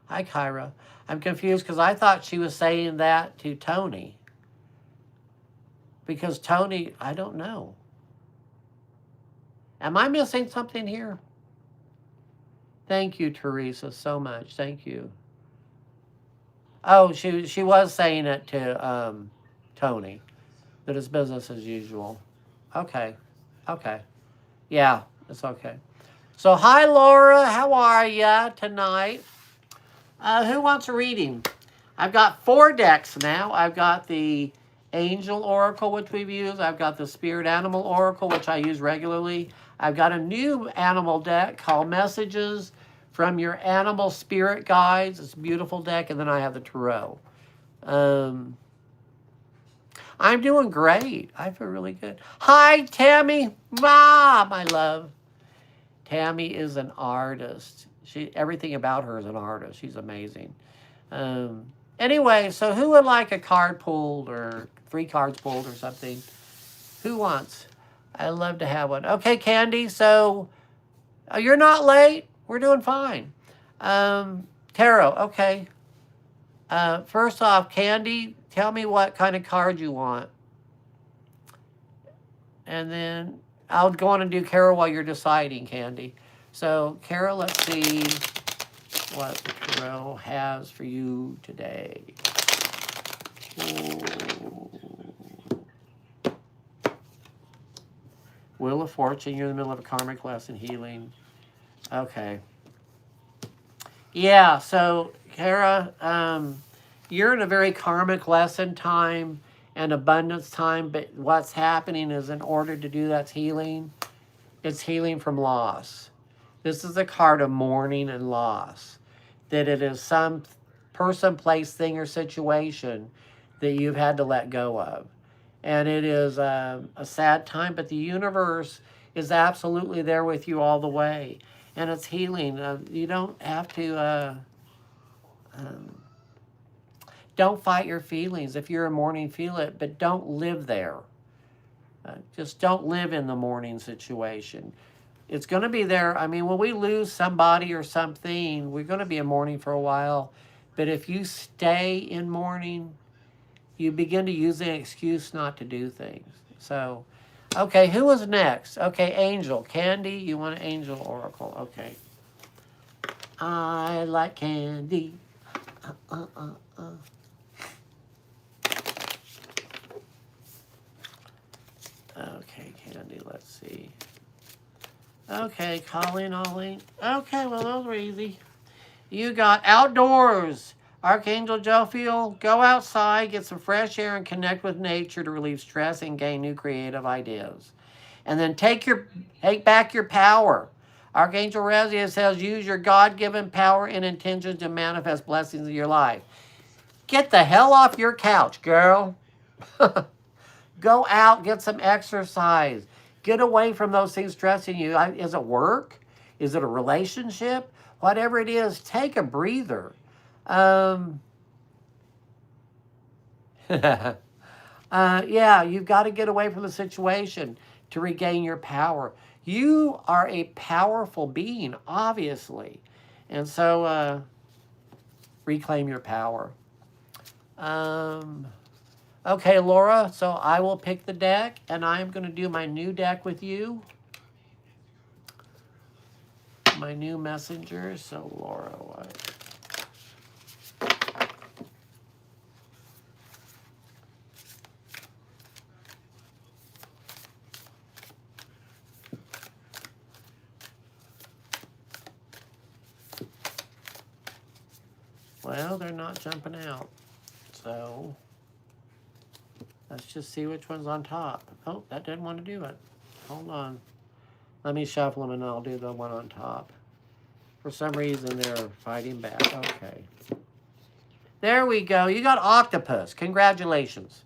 Hi, Kyra. I'm confused because I thought she was saying that to Tony. Because Tony, I don't know. Am I missing something here? Thank you, Teresa, so much. Thank you. Oh, she was saying it to Tony, that it's business as usual. Okay. Yeah, it's okay. So, hi, Laura. How are ya tonight? Who wants a reading? I've got 4 decks now. I've got the Angel Oracle, which we've used. I've got the Spirit Animal Oracle, which I use regularly. I've got a new animal deck called Messages from Your Animal Spirit Guides. It's a beautiful deck. And then I have the Tarot. I'm doing great. I feel really good. Hi, Tammy. Mom, my love. Tammy is an artist. Everything about her is an artist. She's amazing. Anyway, so who would like a card pulled or 3 cards pulled or something? Who wants? I'd love to have one. Okay, Candy, so you're not late. We're doing fine. Tarot, okay. First off, Candy, tell me what kind of card you want. And then I'll go on and do Carol while you're deciding, Candy. So, Carol, let's see what the tarot has for you today. Ooh. Wheel of Fortune, you're in the middle of a karmic lesson, healing. Okay. Yeah, so, Kara, you're in a very karmic lesson time and abundance time, but what's happening is in order to do that's healing, it's healing from loss. This is a card of mourning and loss. That it is some person, place, thing, or situation that you've had to let go of. And it is a sad time, but the universe is absolutely there with you all the way. And it's healing. You don't have to... don't fight your feelings. If you're in mourning, feel it, but don't live there. Just don't live in the mourning situation. It's going to be there. I mean, when we lose somebody or something, we're going to be in mourning for a while. But if you stay in mourning, you begin to use an excuse not to do things. So, okay, who was next? Okay, Angel. Candy, you want an Angel Oracle. Okay. I like candy. Okay, Candy, let's see. Okay, Colleen, Ollie. Okay, well, those were easy. You got outdoors. Archangel Jophiel, go outside, get some fresh air, and connect with nature to relieve stress and gain new creative ideas. And then take back your power. Archangel Raziel says, use your God-given power and intentions to manifest blessings in your life. Get the hell off your couch, girl. Go out, get some exercise. Get away from those things stressing you. Is it work? Is it a relationship? Whatever it is, take a breather. Yeah, you've got to get away from the situation to regain your power. You are a powerful being, obviously. And so, reclaim your power. Okay, Laura, so I will pick the deck, and I'm going to do my new deck with you. My new messenger. So, Laura, what? Well, they're not jumping out. So let's just see which one's on top. Oh, that didn't want to do it. Hold on. Let me shuffle them and I'll do the one on top. For some reason, they're fighting back. Okay. There we go. You got octopus. Congratulations.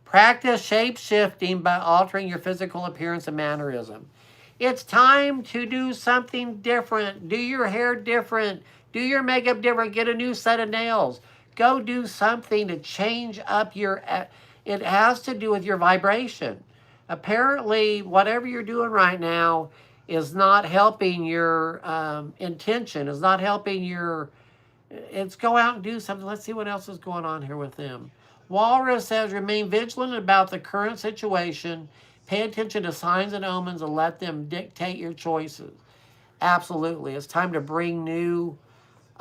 Practice shape-shifting by altering your physical appearance and mannerism. It's time to do something different. Do your hair different. Do your makeup different. Get a new set of nails. Go do something to change up your... It has to do with your vibration. Apparently, whatever you're doing right now is not helping your intention. Is not helping your... It's go out and do something. Let's see what else is going on here with them. Walrus says, remain vigilant about the current situation. Pay attention to signs and omens and let them dictate your choices. Absolutely. It's time to bring new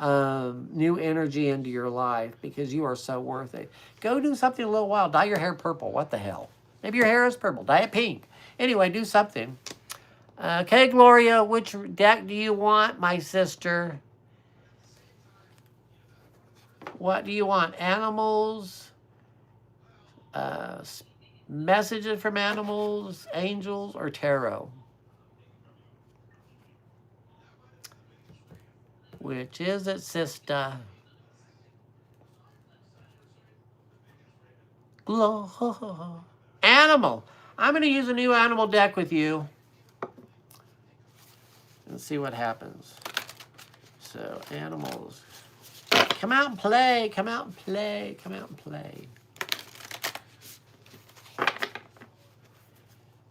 energy into your life because you are so worth it. Go do something a little wild. Dye your hair purple. What the hell? Maybe your hair is purple. Dye it pink. Anyway, do something. Okay, Gloria, which deck do you want, my sister? What do you want? Animals? Messages from animals, angels, or tarot? Which is it, sister? Animal. I'm going to use a new animal deck with you. And see what happens. So, animals. Come out and play. Come out and play. Come out and play.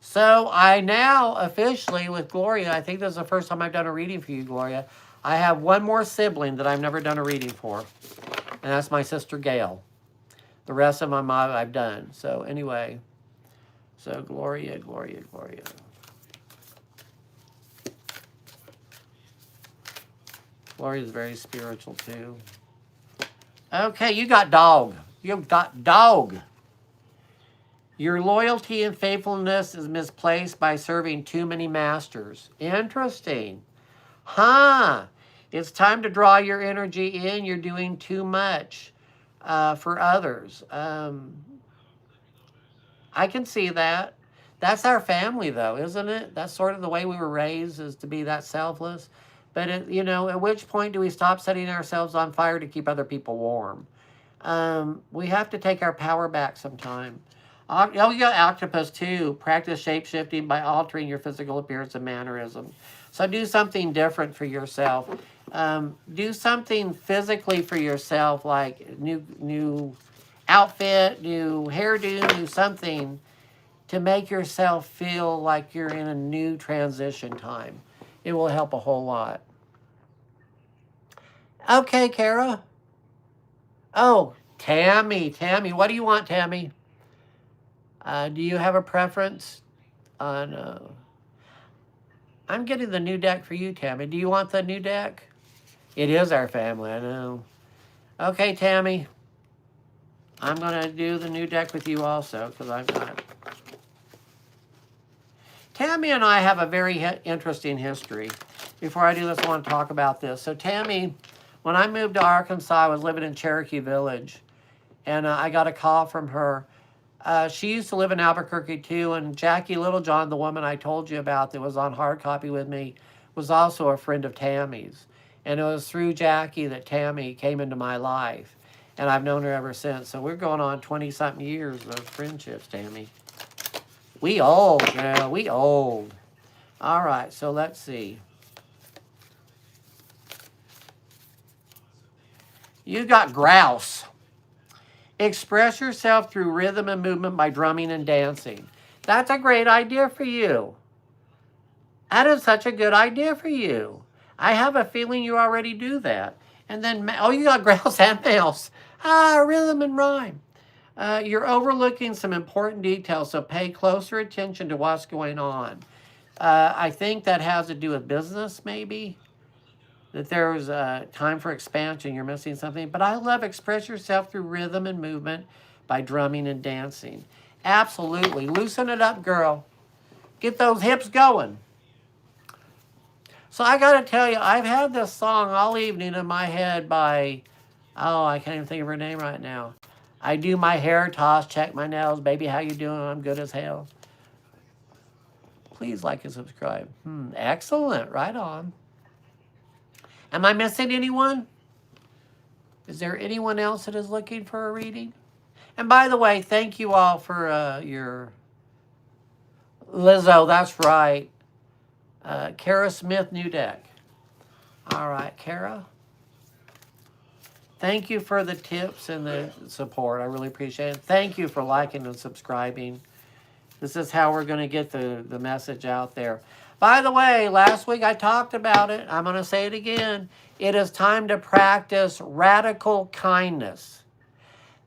So I now officially, with Gloria, I think this is the first time I've done a reading for you, Gloria. I have one more sibling that I've never done a reading for. And that's my sister, Gail. The rest of my mom I've done. So anyway. So Gloria, Gloria, Gloria. Gloria's very spiritual too. Okay, you got dog. You got dog. Your loyalty and faithfulness is misplaced by serving too many masters. Interesting. Huh. It's time to draw your energy in. You're doing too much for others. I can see that. That's our family, though, isn't it? That's sort of the way we were raised, is to be that selfless. But, at which point do we stop setting ourselves on fire to keep other people warm? We have to take our power back sometime. Oh, you got octopus too. Practice shape-shifting by altering your physical appearance and mannerism. So do something different for yourself. Do something physically for yourself, like new outfit, new hairdo, new something to make yourself feel like you're in a new transition time. It will help a whole lot. Okay, Kara. Oh, Tammy. Tammy, what do you want, Tammy? Do you have a preference on... I'm getting the new deck for you, Tammy. Do you want the new deck? It is our family, I know. Okay, Tammy. I'm going to do the new deck with you also, because I've got... Tammy and I have a very interesting history. Before I do this, I want to talk about this. So Tammy, when I moved to Arkansas, I was living in Cherokee Village, and I got a call from her. She used to live in Albuquerque too, and Jackie Littlejohn, the woman I told you about that was on hard copy with me, was also a friend of Tammy's. And it was through Jackie that Tammy came into my life, and I've known her ever since. So we're going on 20-something years of friendships, Tammy. We old, girl, we old. All right, so let's see. You got grouse. Express yourself through rhythm and movement by drumming and dancing. That's a great idea for you. That is such a good idea for you. I have a feeling you already do that. And then, oh, you got grouse and mouse. Rhythm and rhyme. You're overlooking some important details, so pay closer attention to what's going on. I think that has to do with business, maybe. That there's time for expansion, you're missing something. But I love express yourself through rhythm and movement by drumming and dancing. Absolutely. Loosen it up, girl. Get those hips going. So I got to tell you, I've had this song all evening in my head by Oh, I can't even think of her name right now. I do my hair toss, check my nails. Baby, how you doing? I'm good as hell. Please like and subscribe. Excellent. Right on. Am I missing anyone? Is there anyone else that is looking for a reading? And by the way, thank you all for your... Lizzo, that's right. Kara Smith, new deck. All right, Kara. Thank you for the tips and the support. I really appreciate it. Thank you for liking and subscribing. This is how we're going to get the message out there. By the way, last week I talked about it. I'm going to say it again. It is time to practice radical kindness.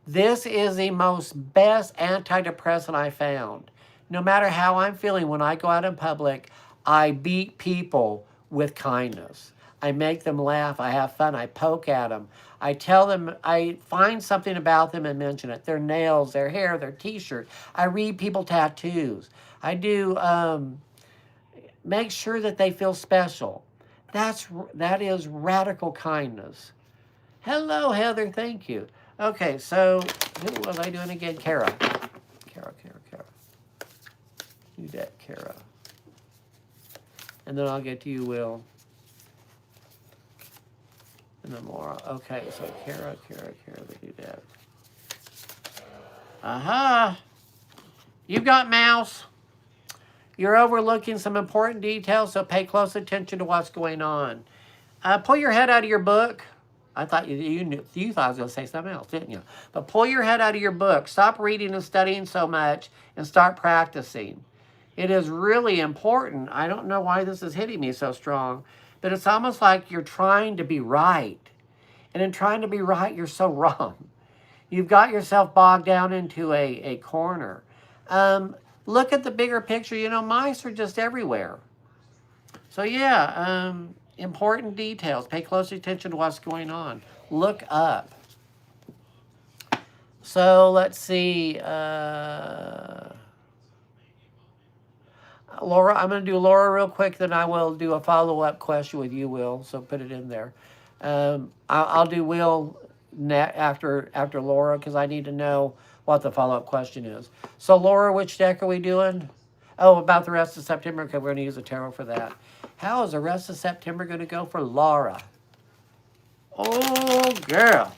This is the best antidepressant I found. No matter how I'm feeling, when I go out in public, I beat people with kindness. I make them laugh. I have fun. I poke at them. I tell them, I find something about them and mention it. Their nails, their hair, their t-shirt. I read people tattoos. I do make sure that they feel special. That is radical kindness. Hello, Heather. Thank you. Okay, so who was I doing again? Kara. Kara. Do that, Kara. And then I'll get to you, Will. And then Laura. Okay, so Kara, we do that. Aha! You've got mouse. You're overlooking some important details, so pay close attention to what's going on. Pull your head out of your book. I thought you thought I was going to say something else, didn't you? But pull your head out of your book. Stop reading and studying so much and start practicing. It is really important. I don't know why this is hitting me so strong, but it's almost like you're trying to be right. And in trying to be right, you're so wrong. You've got yourself bogged down into a corner. Look at the bigger picture. You know, mice are just everywhere. So yeah, important details. Pay close attention to what's going on. Look up. So let's see. Laura, I'm going to do Laura real quick, then I will do a follow-up question with you, Will, so put it in there. I'll do Will after Laura, because I need to know what the follow-up question is. So, Laura, which deck are we doing? Oh, about the rest of September, because we're going to use a tarot for that. How is the rest of September going to go for Laura? Oh, girl.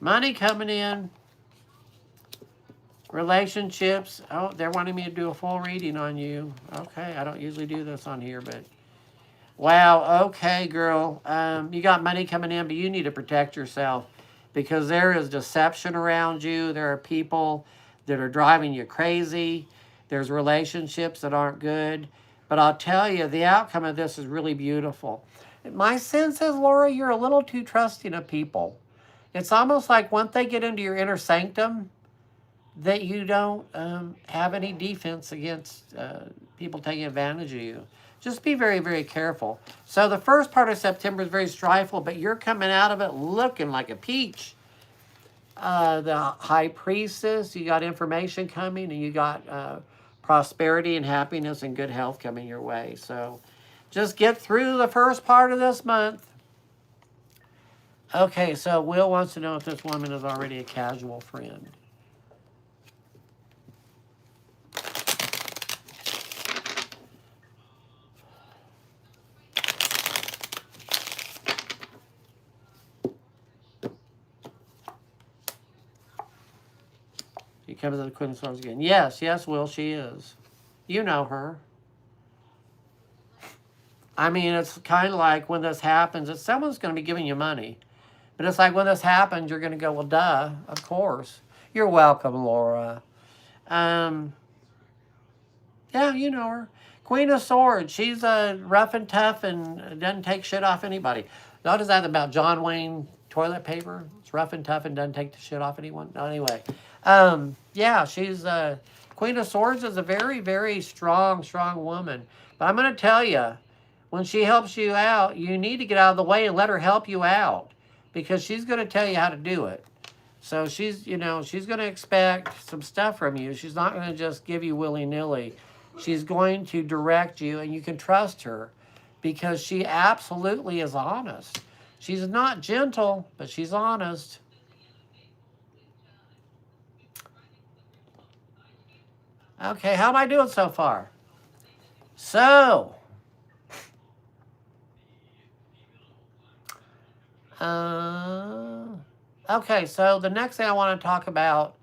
Money coming in. Relationships. Oh, they're wanting me to do a full reading on you. Okay, I don't usually do this on here, but... Wow, okay, girl. You got money coming in, but you need to protect yourself because there is deception around you. There are people that are driving you crazy. There's relationships that aren't good. But I'll tell you, the outcome of this is really beautiful. My sense is, Laura, you're a little too trusting of people. It's almost like once they get into your inner sanctum, that you don't have any defense against people taking advantage of you. Just be very, very careful. So the first part of September is very strifeful, but you're coming out of it looking like a peach. The High Priestess, you got information coming, and you got prosperity and happiness and good health coming your way. So just get through the first part of this month. Okay, so Will wants to know if this woman is already a casual friend. He comes to the Queen of Swords again. Yes, Will, she is. You know her. I mean, it's kind of like when this happens, it's someone's going to be giving you money. But it's like when this happens, you're going to go, well, duh, of course. You're welcome, Laura. Yeah, you know her. Queen of Swords. She's rough and tough and doesn't take shit off anybody. Notice that about John Wayne toilet paper. It's rough and tough and doesn't take the shit off anyone. No, anyway. Yeah, she's Queen of Swords is a very, very strong woman. But I'm going to tell you, when she helps you out, you need to get out of the way and let her help you out. Because she's going to tell you how to do it. So she's, you know, she's going to expect some stuff from you. She's not going to just give you willy-nilly. She's going to direct you, and you can trust her because she absolutely is honest. She's not gentle, but she's honest. Okay, how am I doing so far? So, uh, okay, so the next thing I want to talk about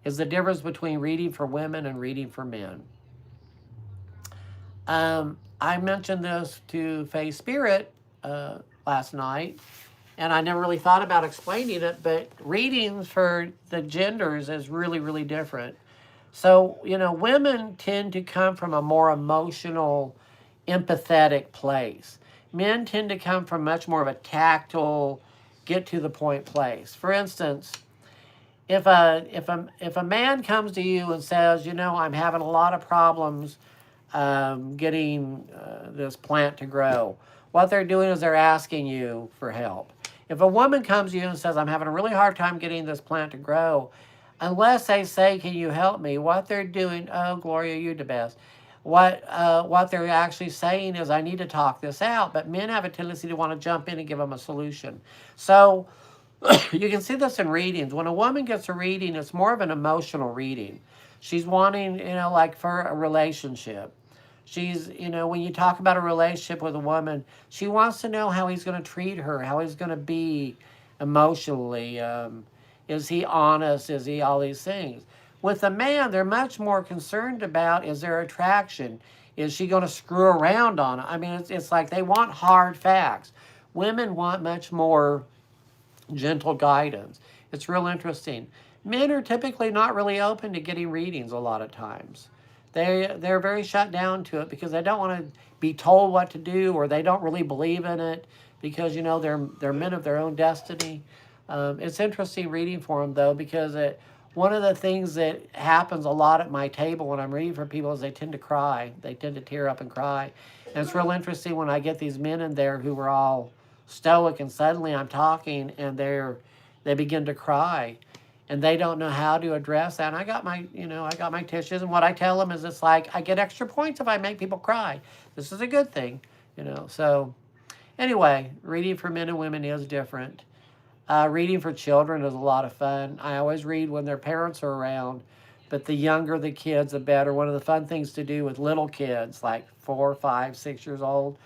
is the difference between reading for women and reading for men. I mentioned this to Faye Spirit last night, and I never really thought about explaining it, but readings for the genders is really, really different. So, you know, women tend to come from a more emotional, empathetic place. Men tend to come from much more of a tactile, get to the point place. For instance, if a man comes to you and says, you know, I'm having a lot of problems getting this plant to grow, what they're doing is they're asking you for help. If a woman comes to you and says, I'm having a really hard time getting this plant to grow, unless they say, can you help me? What they're doing, oh, Gloria, you're the best. What they're actually saying is, I need to talk this out. But men have a tendency to want to jump in and give them a solution. So you can see this in readings. When a woman gets a reading, it's more of an emotional reading. She's wanting, you know, like for a relationship. She's, you know, when you talk about a relationship with a woman, she wants to know how he's going to treat her, how he's going to be emotionally. Is he honest? Is he all these things? With a man, they're much more concerned about, is there attraction? Is she going to screw around on it? I mean, it's like they want hard facts. Women want much more gentle guidance. It's real interesting. Men are typically not really open to getting readings a lot of times. They're very shut down to it because they don't want to be told what to do, or they don't really believe in it because, you know, they're men of their own destiny. It's interesting reading for them though, because one of the things that happens a lot at my table when I'm reading for people is they tend to cry. They tend to tear up and cry. And it's real interesting when I get these men in there who are all stoic, and suddenly I'm talking and they begin to cry, and they don't know how to address that. And I got my tissues, and what I tell them is, it's like I get extra points if I make people cry. This is a good thing, you know. So anyway, reading for men and women is different. Reading for children is a lot of fun. I always read when their parents are around, but the younger the kids, the better. One of the fun things to do with little kids, like 4, 5, 6 years old,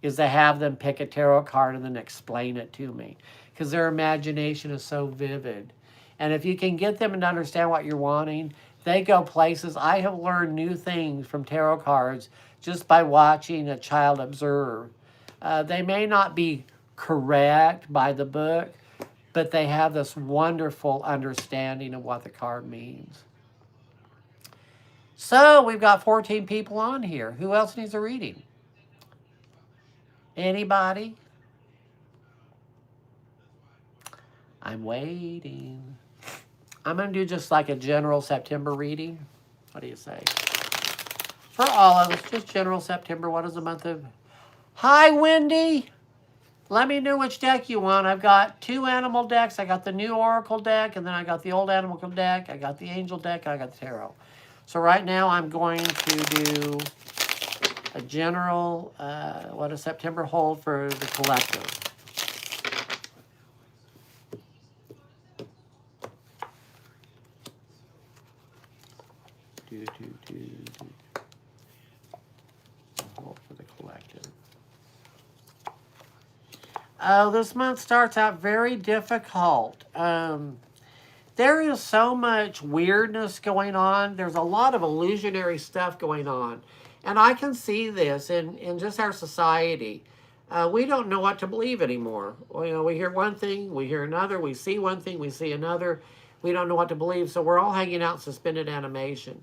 is to have them pick a tarot card and then explain it to me, because their imagination is so vivid. And if you can get them to understand what you're wanting, they go places. I have learned new things from tarot cards just by watching a child observe. They may not be correct by the book, but they have this wonderful understanding of what the card means. So we've got 14 people on here. Who else needs a reading? Anybody? I'm waiting. I'm going to do just like a general September reading. What do you say? For all of us, just general September. What is the month of? Hi, Wendy. Let me know which deck you want. I've got 2 animal decks. I got the new Oracle deck, and then I got the old animal deck. I got the angel deck, and I got the tarot. So right now I'm going to do a general, what does September hold for the collective? Hold for the collective. Oh, this month starts out very difficult. There is so much weirdness going on. There's a lot of illusionary stuff going on. And I can see this in just our society. We don't know what to believe anymore. Well, you know, we hear one thing, we hear another, we see one thing, we see another. We don't know what to believe. So we're all hanging out in suspended animation.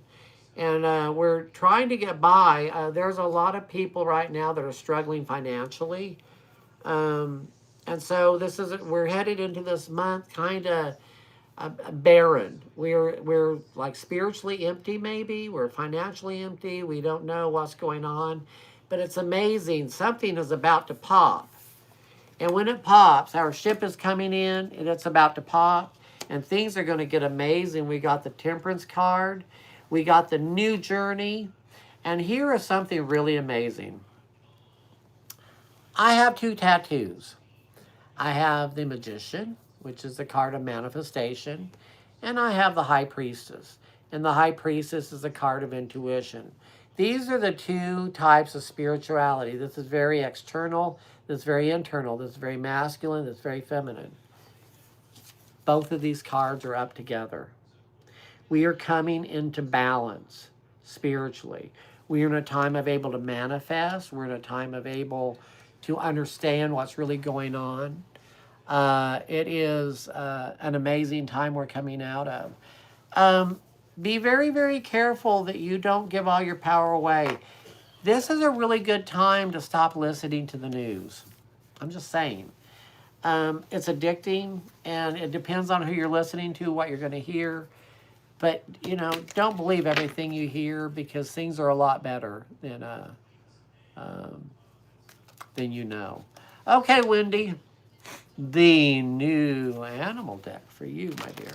And we're trying to get by. There's a lot of people right now that are struggling financially. And so we're headed into this month kind of barren. We're like spiritually empty, maybe. We're financially empty. We don't know what's going on. But it's amazing. Something is about to pop. And when it pops, our ship is coming in and it's about to pop. and things are going to get amazing. We got the Temperance card. We got the New Journey. And here is something really amazing. I have 2 tattoos. I have the Magician, which is the card of manifestation, and I have the High Priestess. And the High Priestess is a card of intuition. These are the 2 types of spirituality. This is very external, this is very internal, this is very masculine, this is very feminine. Both of these cards are up together. We are coming into balance spiritually. We are in a time of able to manifest. We're in a time of able to understand what's really going on. It is an amazing time we're coming out of. Be very, very careful that you don't give all your power away. This is a really good time to stop listening to the news. I'm just saying. It's addicting, and it depends on who you're listening to, what you're going to hear. But, you know, don't believe everything you hear, because things are a lot better than you know. Okay, Wendy. The new animal deck for you, my dear.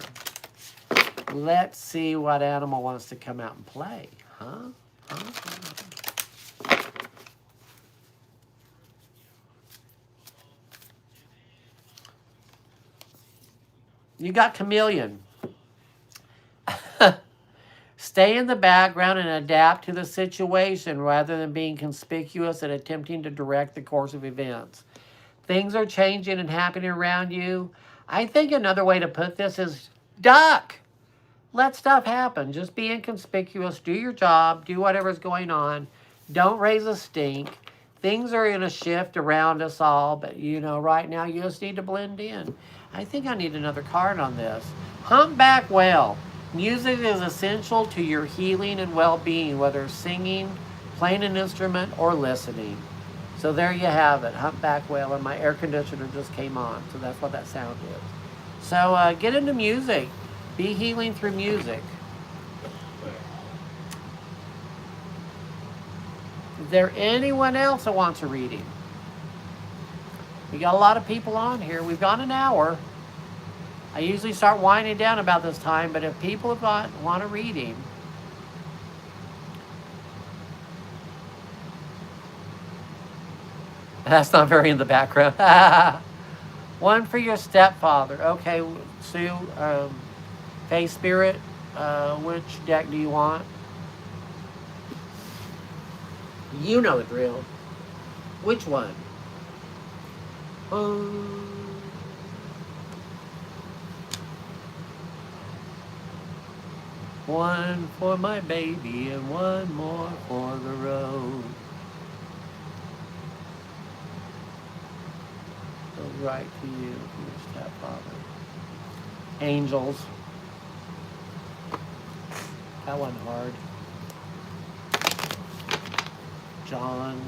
Let's see what animal wants to come out and play. Huh? You got Chameleon. Stay in the background and adapt to the situation rather than being conspicuous and attempting to direct the course of events. Things are changing and happening around you. I think another way to put this is duck. Let stuff happen. Just be inconspicuous. Do your job. Do whatever's going on. Don't raise a stink. Things are going to shift around us all, but you know, right now you just need to blend in. I think I need another card on this. Humpback whale. Music is essential to your healing and well-being, whether singing, playing an instrument, or listening. So there you have it, humpback whale, and my air conditioner just came on, so that's what that sound is. So get into music. Be healing through music. Is there anyone else that wants a reading? We got a lot of people on here. We've gone an hour. I usually start winding down about this time, but if people want a reading, that's not very in the background. One for your stepfather. Okay, Sue, Faith Spirit, which deck do you want? You know the drill. Which one? One for my baby and one more for the road. Goes right to you, your stepfather. Angels. That one hard. John.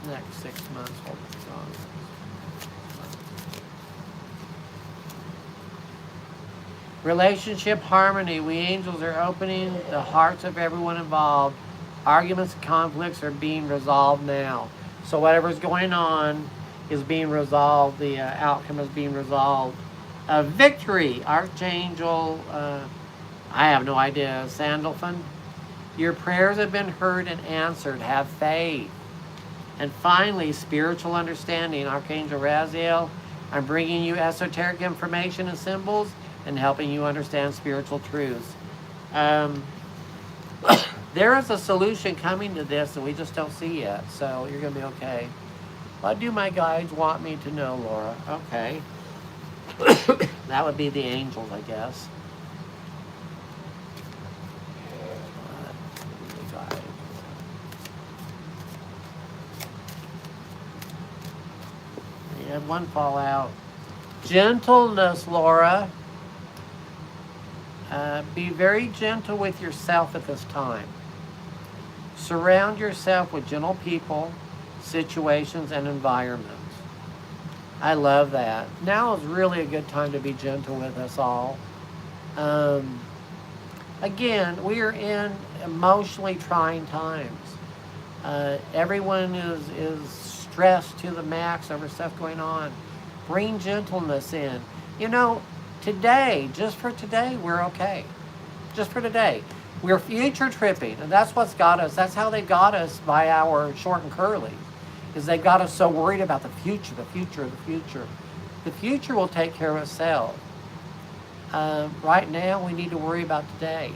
Next 6 months, hold it, John. Relationship harmony. We angels are opening the hearts of everyone involved. Arguments and conflicts are being resolved now. So whatever's going on is being resolved. The outcome is being resolved. Victory. Archangel, I have no idea. Sandalphon. Your prayers have been heard and answered. Have faith. And finally, spiritual understanding. Archangel Raziel, I'm bringing you esoteric information and symbols and helping you understand spiritual truths. There is a solution coming to this that we just don't see yet, so you're going to be okay. What do my guides want me to know, Laura? Okay. That would be the angels, I guess. You had one fall out. Gentleness, Laura. Be very gentle with yourself at this time. Surround yourself with gentle people, situations, and environments. I love that. Now is really a good time to be gentle with us all. Again, we are in emotionally trying times. Everyone is stressed to the max over stuff going on. Bring gentleness in. You know, today, just for today, we're okay. Just for today. We're future tripping, and that's what's got us. That's how they got us by our short and curly, is they got us so worried about the future, the future, the future. The future will take care of itself. Right now, we need to worry about today.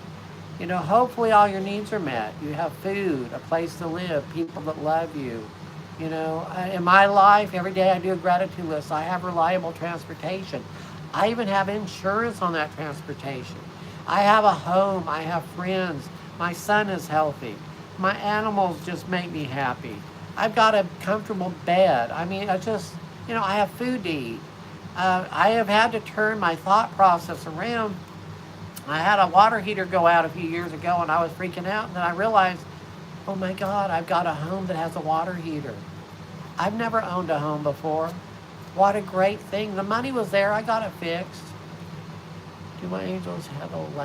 You know, hopefully all your needs are met. You have food, a place to live, people that love you. You know, in my life, every day I do a gratitude list. I have reliable transportation. I even have insurance on that transportation. I have a home. I have friends. My son is healthy. My animals just make me happy. I've got a comfortable bed. I mean, I just, you know, I have food to eat. I have had to turn my thought process around. I had a water heater go out a few years ago and I was freaking out. And then I realized, oh my God, I've got a home that has a water heater. I've never owned a home before. What a great thing. The money was there. I got it fixed. Do my angels have a moon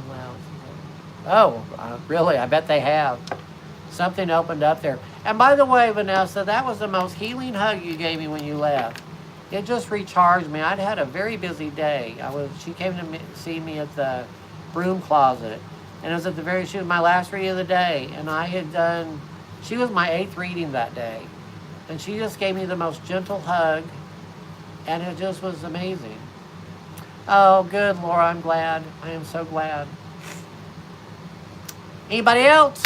lounge? Oh, really? I bet they have. Something opened up there. And by the way, Vanessa, that was the most healing hug you gave me when you left. It just recharged me. I'd had a very busy day. She came to see me at the broom closet. And it was she was my last reading of the day. And she was my 8th reading that day. And she just gave me the most gentle hug. And it just was amazing. Oh, good, Laura. I'm glad. I am so glad. Anybody else?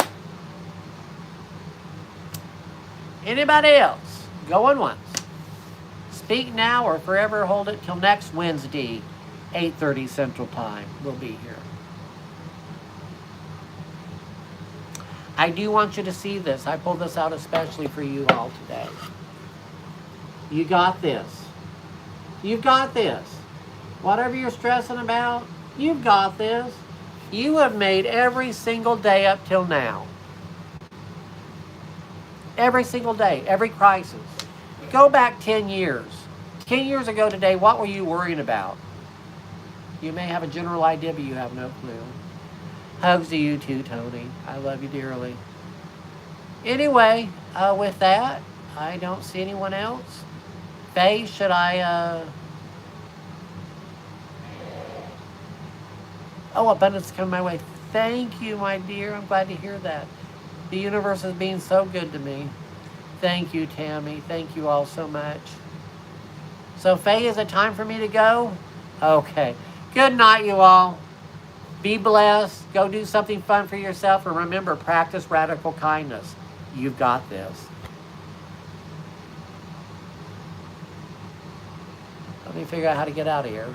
Anybody else? Going once. Speak now or forever hold it till next Wednesday, 8:30 Central Time. We'll be here. I do want you to see this. I pulled this out especially for you all today. You got this. You've got this. Whatever you're stressing about, you've got this. You have made every single day up till now. Every single day, every crisis. Go back 10 years. 10 years ago today, what were you worrying about? You may have a general idea, but you have no clue. Hugs to you too, Tony. I love you dearly. Anyway, with that, I don't see anyone else. Faye, should I... Oh, abundance is coming my way. Thank you, my dear. I'm glad to hear that. The universe is being so good to me. Thank you, Tammy. Thank you all so much. So, Faye, is it time for me to go? Okay. Good night, you all. Be blessed. Go do something fun for yourself. And remember, practice radical kindness. You've got this. Let me figure out how to get out of here.